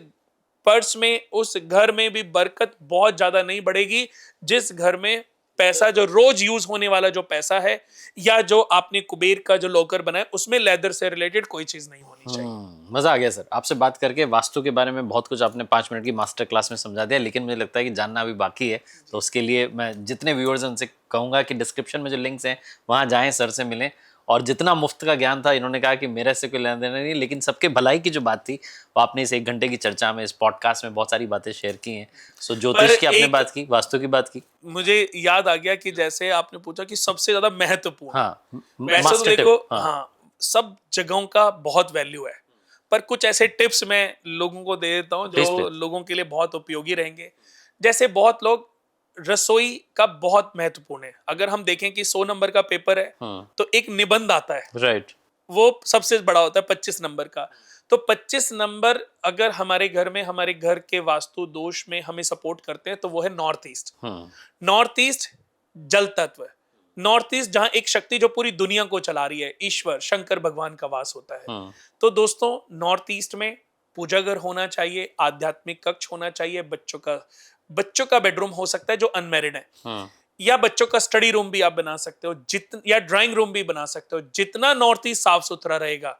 पर्स में, उस घर में भी बरकत बहुत ज्यादा नहीं बढ़ेगी। जिस घर में पैसा जो रोज यूज होने वाला जो पैसा है, या जो आपने कुबेर का जो लॉकर बनाया, उसमें लेदर से रिलेटेड कोई चीज नहीं होनी चाहिए। मजा आ गया सर, आपसे बात करके। वास्तु के बारे में बहुत कुछ आपने 5 मिनट की मास्टर क्लास में समझा दिया, लेकिन मुझे लगता है कि जानना अभी बाकी है। तो उसके लिए मैं जितने व्यूअर्स हैं उनसे कहूंगा कि डिस्क्रिप्शन में जो लिंक्स हैं वहां जाएं, सर से मिलें और जितना मुफ्त का ज्ञान था इन्होंने कहा कि मेरे से कोई लेना देना नहीं, लेकिन सबके भलाई की जो बात थी वो आपने इस 1 घंटे की चर्चा में, इस पॉडकास्ट में बहुत सारी बातें शेयर की हैं। सो ज्योतिष की आपने बात की, वास्तु की बात की। मुझे याद आ गया कि जैसे आपने पूछा कि सबसे ज्यादा महत्वपूर्ण, हाँ, वैसे तो मास्टर देखो टिप। हाँ, हाँ, सब जगहों का बहुत वैल्यू है, पर कुछ ऐसे टिप्स मैं लोगों को दे देता हूँ प्लीज जो प्लीज। लोगों के लिए बहुत उपयोगी रहेंगे। जैसे बहुत लोग, रसोई का बहुत महत्वपूर्ण है। अगर हम देखें कि 100 नंबर का पेपर है तो एक निबंध आता है, राइट। वो सबसे बड़ा होता है 25 नंबर का। तो 25 नंबर अगर हमारे घर में, हमारे घर के वास्तु दोष में हमें सपोर्ट करते हैं तो वो है नॉर्थ ईस्ट। नॉर्थ ईस्ट जल तत्व, नॉर्थ ईस्ट जहां एक शक्ति जो पूरी दुनिया को चला रही है, ईश्वर शंकर भगवान का वास होता है। तो दोस्तों, नॉर्थ ईस्ट में पूजा घर होना चाहिए, आध्यात्मिक कक्ष होना चाहिए, बच्चों का बेडरूम हो सकता है जो अनमैरिड है, या बच्चों का स्टडी रूम भी आप बना सकते हो, या ड्राइंग रूम भी बना सकते हो। जितना नॉर्थ ईस्ट साफ सुथरा रहेगा,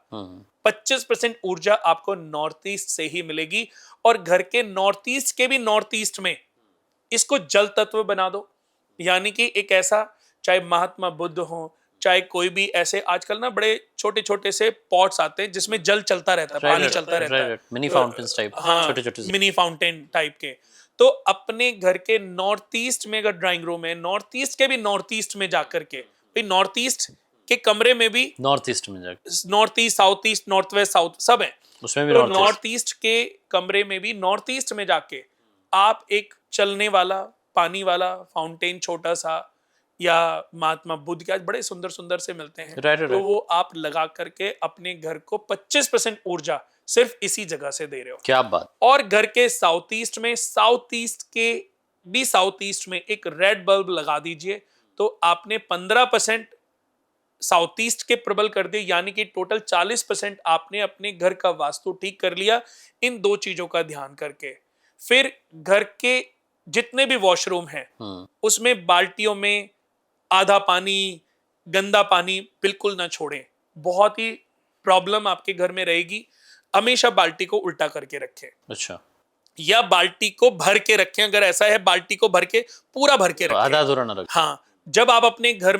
25% ऊर्जा आपको नॉर्थ ईस्ट से ही मिलेगी। और घर के नॉर्थ ईस्ट के भी नॉर्थ ईस्ट में इसको जल तत्व बना दो, यानी कि एक ऐसा, चाहे महात्मा बुद्ध हो, चाहे कोई भी ऐसे आजकल ना बड़े छोटे छोटे से पॉट्स आते हैं जिसमें जल चलता रहता है, पानी चलता रहता है, मिनी फाउंटेन्स टाइप, हाँ, छोटे छोटे से। मिनी फाउंटेन टाइप के। तो अपने घर के नॉर्थ ईस्ट में अगर ड्राइंग रूम है, नॉर्थ ईस्ट के भी नॉर्थ ईस्ट में जाकर के, भाई नॉर्थ ईस्ट के कमरे में भी, नॉर्थ ईस्ट में जाकर, north east, south east, north west, south सब है, उसमें भी तो नॉर्थ नॉर्थ ईस्ट के कमरे में भी, नॉर्थ ईस्ट में जाके आप एक चलने वाला पानी वाला फाउंटेन छोटा सा, या महात्मा बुद्ध के आज बड़े सुंदर सुंदर से मिलते हैं, तो वो आप लगा करके अपने घर को 25% ऊर्जा सिर्फ इसी जगह से दे रहे हो। क्या बात। और घर के साउथ ईस्ट में, साउथ ईस्ट में एक रेड बल्ब लगा दीजिए, तो आपने 15% साउथ ईस्ट के प्रबल कर दिए, यानी कि टोटल 40% आपने अपने घर का वास्तु ठीक कर लिया इन दो चीजों का ध्यान करके। फिर घर के जितने भी वॉशरूम हैं उसमें बाल्टियों में आधा पानी, गंदा पानी बिल्कुल ना छोड़ें, बहुत ही प्रॉब्लम आपके घर में रहेगी। हमेशा बाल्टी को उल्टा करके रखें, अच्छा, या बाल्टी को भर के रखें, अगर ऐसा है बाल्टी को भर के, पूरा भर के रखें, आधा अधूरा ना रखें। हाँ, जब आप अपने घर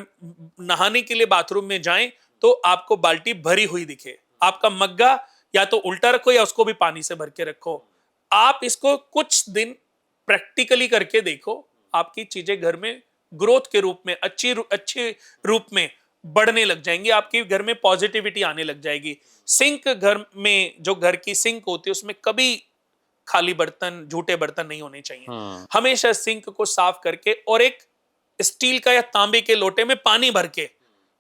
नहाने के लिए बाथरूम में जाएं तो आपको बाल्टी भरी हुई दिखे। आपका मग्गा या तो उल्टा रखो या उसको भी पानी से भर के रखो। आप इसको कुछ दिन प्रैक्टिकली करके देखो, आपकी चीजें घर में ग्रोथ के रूप में, अच्छे रूप में बढ़ने लग जाएंगी, आपके घर में पॉजिटिविटी आने लग जाएगी। सिंक घर में, जो घर की सिंक होती है उसमें कभी खाली बर्तन, झूठे बर्तन नहीं होने चाहिए। हमेशा सिंक को साफ करके और एक स्टील का या तांबे के लोटे में पानी भर के,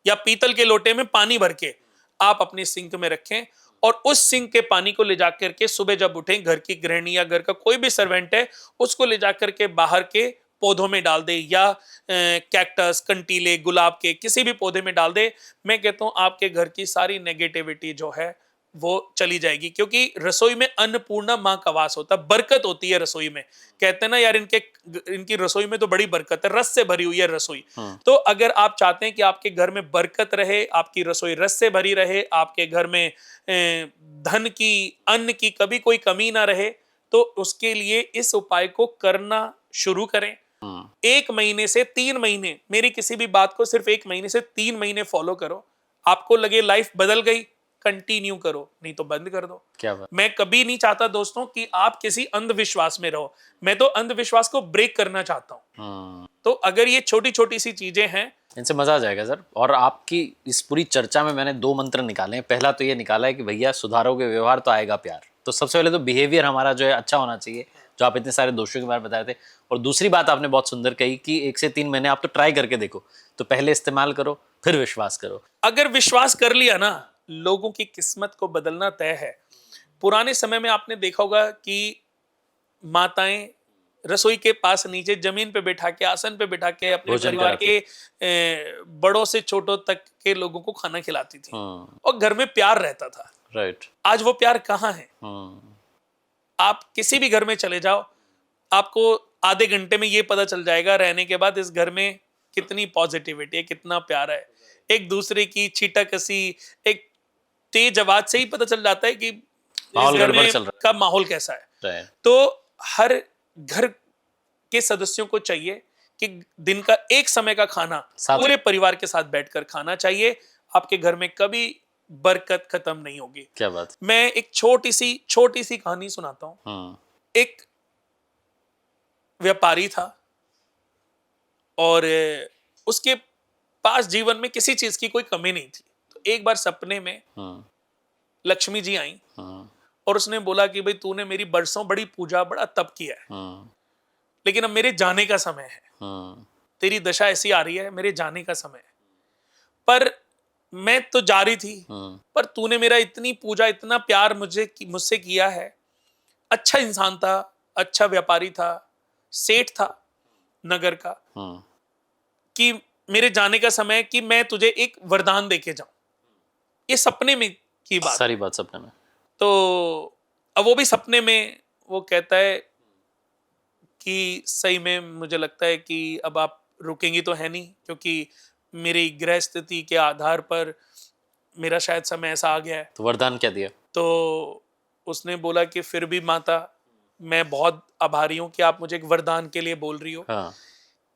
या पीतल के लोटे में पानी भर के आप अपने सिंक में रखें, और उस सिंक के पानी को ले जाकर के सुबह जब उठें, घर की गृहिणी या घर का कोई भी सर्वेंट है उसको ले जाकर के बाहर के पौधों में डाल दे, या कैक्टस, कंटीले, गुलाब के किसी भी पौधे में डाल दे। मैं कहता हूं आपके घर की सारी नेगेटिविटी जो है वो चली जाएगी, क्योंकि रसोई में अन्नपूर्णा मां का वास होता है, बरकत होती है रसोई में। कहते हैं ना यार, इनकी रसोई में तो बड़ी बरकत है, रस से भरी हुई है रसोई। तो अगर आप चाहते हैं कि आपके घर में बरकत रहे, आपकी रसोई रस से भरी रहे, आपके घर में धन की, अन्न की कभी कोई कमी ना रहे, तो उसके लिए इस उपाय को करना शुरू करें। 1 महीने से 3 महीने, मेरी किसी भी बात को सिर्फ 1 महीने से 3 महीने फॉलो करो, आपको लगे लाइफ बदल गई, कंटिन्यू करो, नहीं तो बंद कर दो। क्या बात। मैं कभी नहीं चाहता दोस्तों कि आप किसी अंधविश्वास में रहो, मैं तो अंधविश्वास को ब्रेक करना चाहता हूं। तो अगर ये छोटी छोटी सी चीजें हैं, इनसे मजा आ जाएगा सर। और आपकी इस पूरी चर्चा में मैंने 2 मंत्र निकाले हैं। पहला तो ये निकाला है कि भैया सुधारोगे व्यवहार तो आएगा प्यार। तो सबसे पहले तो बिहेवियर हमारा जो है अच्छा होना चाहिए, जो आप इतने सारे दोषों के बारे में बता रहे थे। और दूसरी बात आपने बहुत सुंदर कही कि 1 से 3 महीने आप तो ट्राई करके देखो, तो पहले इस्तेमाल करो फिर विश्वास करो। अगर विश्वास कर लिया ना, लोगों की किस्मत को बदलना तय है। पुराने समय में आपने देखा होगा कि माताएं रसोई के पास नीचे जमीन पे बैठा के, आसन पे बैठा के अपने भोजन परिवार कराती। के बड़ों से छोटों तक के लोगों को खाना खिलाती थी, और घर में प्यार रहता था। राइट। आज वो प्यार कहाँ है? आप किसी भी घर में चले जाओ, आपको आधे घंटे में ये पता चल जाएगा रहने के बाद इस घर में कितनी पॉजिटिविटी है, कितना प्यार है। एक दूसरे की छीटा कसी, एक तेज आवाज से ही पता चल जाता है कि इस घर में का माहौल कैसा है। तो हर घर के सदस्यों को चाहिए कि दिन का एक समय का खाना पूरे परिवार के साथ बैठकर खाना चाहिए। आपके घर में कभी बरकत खत्म नहीं होगी। क्या बात। मैं एक छोटी सी कहानी सुनाता हूँ। हम्म। एक व्यापारी था और उसके पास जीवन में किसी चीज की कोई कमी नहीं थी। तो एक बार सपने में हम्म। लक्ष्मी जी आई हम्म। और उसने बोला कि भाई तूने मेरी बरसों बड़ी पूजा बड़ा तप किया है, हम्म। लेकिन अब मेरे जाने का समय है। हम्म। तेरी दशा ऐसी आ रही है, मेरे जाने का समय है। पर मैं तो जा रही थी, हम्म। पर तूने मेरा इतनी पूजा इतना प्यार मुझसे किया है। अच्छा इंसान था, अच्छा व्यापारी था, सेठ था नगर का, हम्म। कि मेरे जाने का समय है कि मैं तुझे एक वरदान देके जाऊं। ये सपने में की बात है। सारी बात सपने में। तो अब वो भी सपने में वो कहता है कि सही में मुझे लगता है कि अब आप रुकेंगी तो है नहीं, क्योंकि मेरी ग्रह स्थिति के आधार पर मेरा शायद समय ऐसा आ गया है। तो वरदान क्या दिया। तो उसने बोला कि फिर भी माता, मैं बहुत आभारी हूं कि आप मुझे एक वरदान के लिए बोल रही हो। हाँ।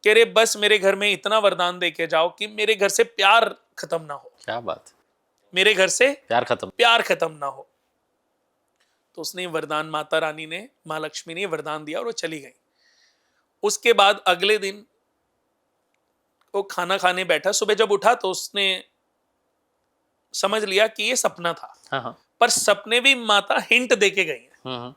कह रहे बस मेरे घर में इतना वरदान दे के जाओ कि मेरे घर से प्यार खत्म ना हो, क्या बात। मेरे घर से प्यार खत्म। प्यार खत्म ना हो। तो उसने वरदान, माता रानी ने, माँ लक्ष्मी ने वरदान दिया और वो चली गई। उसके बाद अगले दिन वो खाना खाने बैठा। सुबह जब उठा तो उसने समझ लिया कि ये सपना था, हाँ हाँ। पर सपने भी माता हिंट देके गई है। हम्म।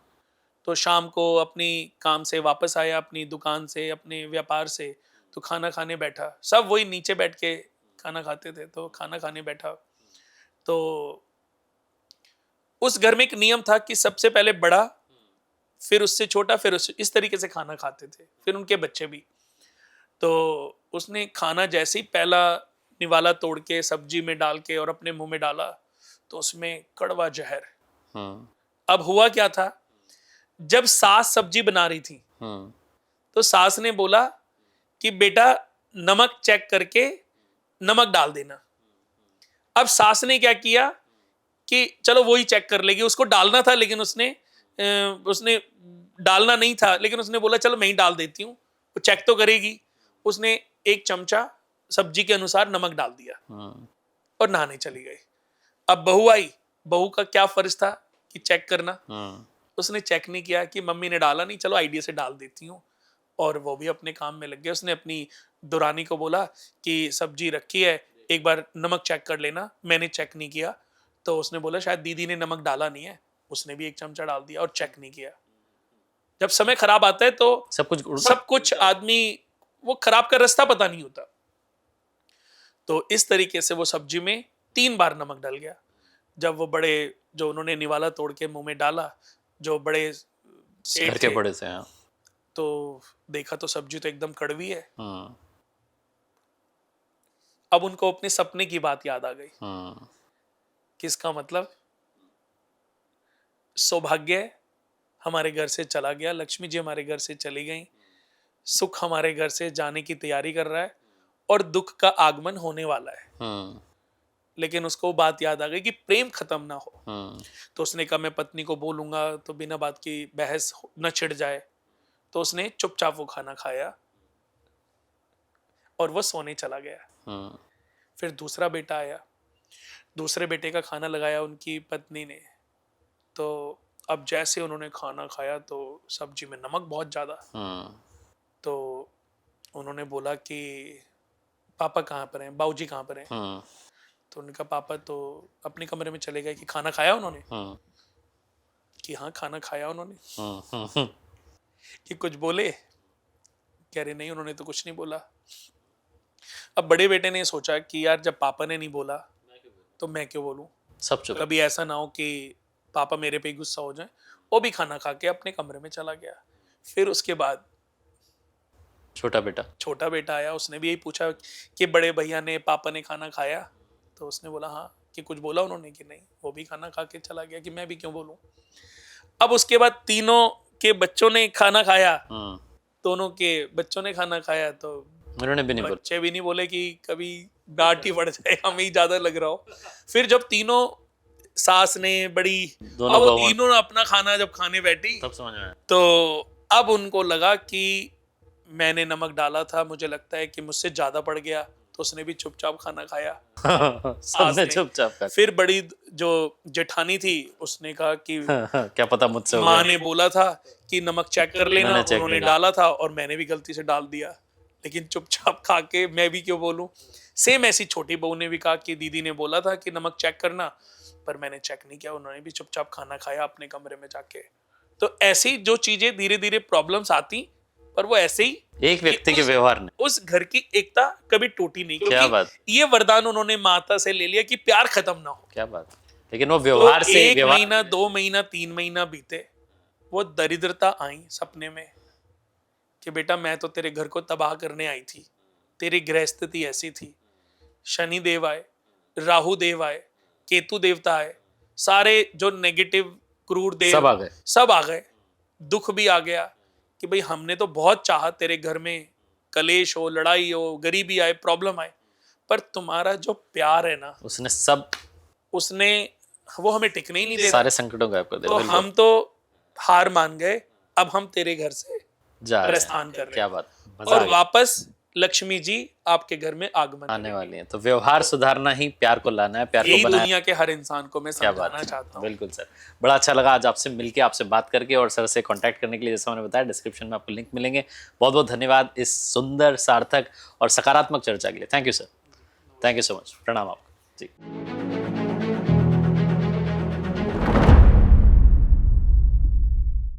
तो शाम को अपनी काम से वापस आया, अपनी दुकान से, अपने व्यापार से, तो खाना खाने बैठा। सब वही नीचे बैठ के खाना खाते थे। तो खाना खाने बैठा तो उस घर में एक नियम था कि सबसे पहले बड़ा, फिर उससे छोटा, फिर उससे, इस तरीके से खाना खाते थे, फिर उनके बच्चे भी। तो उसने खाना जैसे ही पहला निवाला तोड़ के सब्जी में डाल के और अपने मुंह में डाला, तो उसमें कड़वा जहर। हम्म। अब हुआ क्या था, जब सास सब्जी बना रही थी हम्म। तो सास ने बोला कि बेटा नमक चेक करके नमक डाल देना। अब सास ने क्या किया कि चलो वो ही चेक कर लेगी, उसको डालना था लेकिन उसने डालना नहीं था, लेकिन उसने बोला चलो मैं ही डाल देती हूँ, वो चेक तो करेगी। उसने एक चमचा सब्जी के अनुसार नमक डाल दिया हम्म। और नहाने चली गई। अब बहू आई, बहू का क्या फर्ज था कि चेक करना। हम्म। उसने चेक नहीं किया कि मम्मी ने डाला नहीं, चलो आइडिया से डाल देती हूँ, और वो भी अपने काम में लग गया। उसने अपनी दुरानी को बोला कि सब्जी रखी है, एक बार नमक चेक कर लेना। मैंने चेक नहीं किया, तो उसने बोला शायद दीदी ने नमक डाला नहीं है। उसने भी एक चमचा डाल दिया और चेक नहीं किया। जब समय खराब आता है तो सब कुछ आदमी, वो खराब का रास्ता पता नहीं होता। तो इस तरीके से वो सब्जी में 3 बार नमक डल गया। जब वो बड़े, जो उन्होंने निवाला तोड़ के मुंह में डाला, जो बड़े घर सेठ के थे, बड़े से। हाँ। तो देखा तो सब्जी तो एकदम कड़वी है। हम्म। अब उनको अपने सपने की बात याद आ गई। हम्म। किसका मतलब, सौभाग्य हमारे घर से चला गया, लक्ष्मी जी हमारे घर से चली गई, सुख हमारे घर से जाने की तैयारी कर रहा है और दुख का आगमन होने वाला है। हम्म। लेकिन उसको बात याद आ गई कि प्रेम खत्म ना हो। हम्म। तो उसने कहा मैं पत्नी को बोलूंगा तो बिना बात की बहस न छिड़ जाए। तो उसने चुपचाप वो खाना खाया और वो सोने चला गया। हम्म। फिर दूसरा बेटा आया, दूसरे बेटे का खाना लगाया उनकी पत्नी ने। तो अब जैसे उन्होंने खाना खाया तो सब्जी में नमक बहुत ज्यादा। हम्म। तो उन्होंने बोला कि पापा कहाँ पर हैं, बाबूजी कहाँ पर हैं। हम्म। तो उनका पापा तो अपने कमरे में चले गए कि खाना खाया उन्होंने, हम्म। कि हाँ खाना खाया उन्होंने। हम्म। कि कुछ बोले, कह रहे नहीं उन्होंने तो कुछ नहीं बोला। अब बड़े बेटे ने सोचा कि यार जब पापा ने नहीं बोला तो मैं क्यों बोलूं, सब चुप। कभी ऐसा ना हो कि पापा मेरे पे ही गुस्सा हो जाए। वो भी खाना खा के अपने कमरे में चला गया। फिर उसके बाद छोटा बेटा। छोटा बेटा आया, उसने भी यही पूछा कि बड़े भैया ने, पापा ने खाना खाया। तो उसने बोला हाँ। कि कुछ बोला उन्होंने, कि नहीं। वो भी खाना खा के चला गया कि मैं भी क्यों बोलूं। अब उसके बाद तीनों के बच्चों ने खाना खाया, हम्म। दोनों के बच्चों ने खाना खाया। तो उन्होंने भी नहीं बोला। बच्चे भी नहीं बोले कि कभी डांट ही पड़ जाए, हमें ही ज्यादा लग रहा हो। फिर जब तीनों, सास ने, बड़ी, दोनों अब वो बहुओं तीनों अपना खाना जब खाने बैठी, तब समझ में आया। तो अब उनको लगा कि मैंने नमक डाला था, मुझे लगता है कि मुझसे ज्यादा पड़ गया, तो उसने भी चुपचाप खाना खाया। सबने ने। चुपचाप कर फिर बड़ी जो जेठानी थी उसने कहा कि क्या पता मुझसे हो माँ गया। ने बोला था कि नमक चेक कर लेना, मैंने चेक उन्होंने नहीं डाला था और मैंने भी गलती से डाल दिया, लेकिन चुपचाप खा के मैं भी क्यों बोलूं। सेम ऐसी छोटी बहू ने भी कहा कि दीदी ने बोला था कि नमक चेक करना, पर मैंने चेक नहीं किया, उन्होंने भी चुपचाप खाना खाया अपने कमरे में जाके। तो ऐसी जो चीजें धीरे धीरे प्रॉब्लम्स आती, पर वो ऐसे ही एक व्यक्ति कि के व्यवहार ने। उस घर की एकता कभी टूटी नहीं, क्या बात। क्योंकि ये वरदान उन्होंने माता से ले लिया कि प्यार खत्म ना हो। क्या बात। लेकिन वो तो व्यवहार से एक व्यवहार महीना, 2 महीना, 3 महीना बीते, वो दरिद्रता आई सपने में कि बेटा मैं तो तेरे घर को तबाह करने आई थी, तेरी गृह स्थिति ऐसी थी। शनि देव आए, राहु देव आए, केतु देवता आए, सारे जो नेगेटिव क्रूर देव सब आ गए। सब आ गए। दुख भी आ गया कि भाई हमने तो बहुत चाहा तेरे घर में कलेश हो, लड़ाई हो, गरीबी आए, प्रॉब्लम आए, पर तुम्हारा जो प्यार है ना, उसने सब उसने वो हमें टिकने ही नहीं दे सारे रहा। संकटों को गायब कर दिया। तो बिल्कुल। हम तो हार मान गए, अब हम तेरे घर से जा रहे प्रस्थान हैं। कर रहे क्या हैं बात। मजा आ और गया। वापस लक्ष्मी जी आपके घर में आगमन आने करेंगे। वाली है, तो व्यवहार सुधारना ही प्यार को लाना है, प्यार को यही बनाना। दुनिया के हर इंसान को मैं क्या बात समझाना है। चाहता हूँ। बिल्कुल सर, बड़ा अच्छा लगा आज आपसे मिलके, आपसे बात करके, और सर से कांटेक्ट करने के लिए जैसा मैंने बताया डिस्क्रिप्शन में आपको लिंक मिलेंगे। बहुत बहुत धन्यवाद इस सुंदर, सार्थक और सकारात्मक चर्चा के लिए। Thank you sir, thank you so much. प्रणाम आपको जी।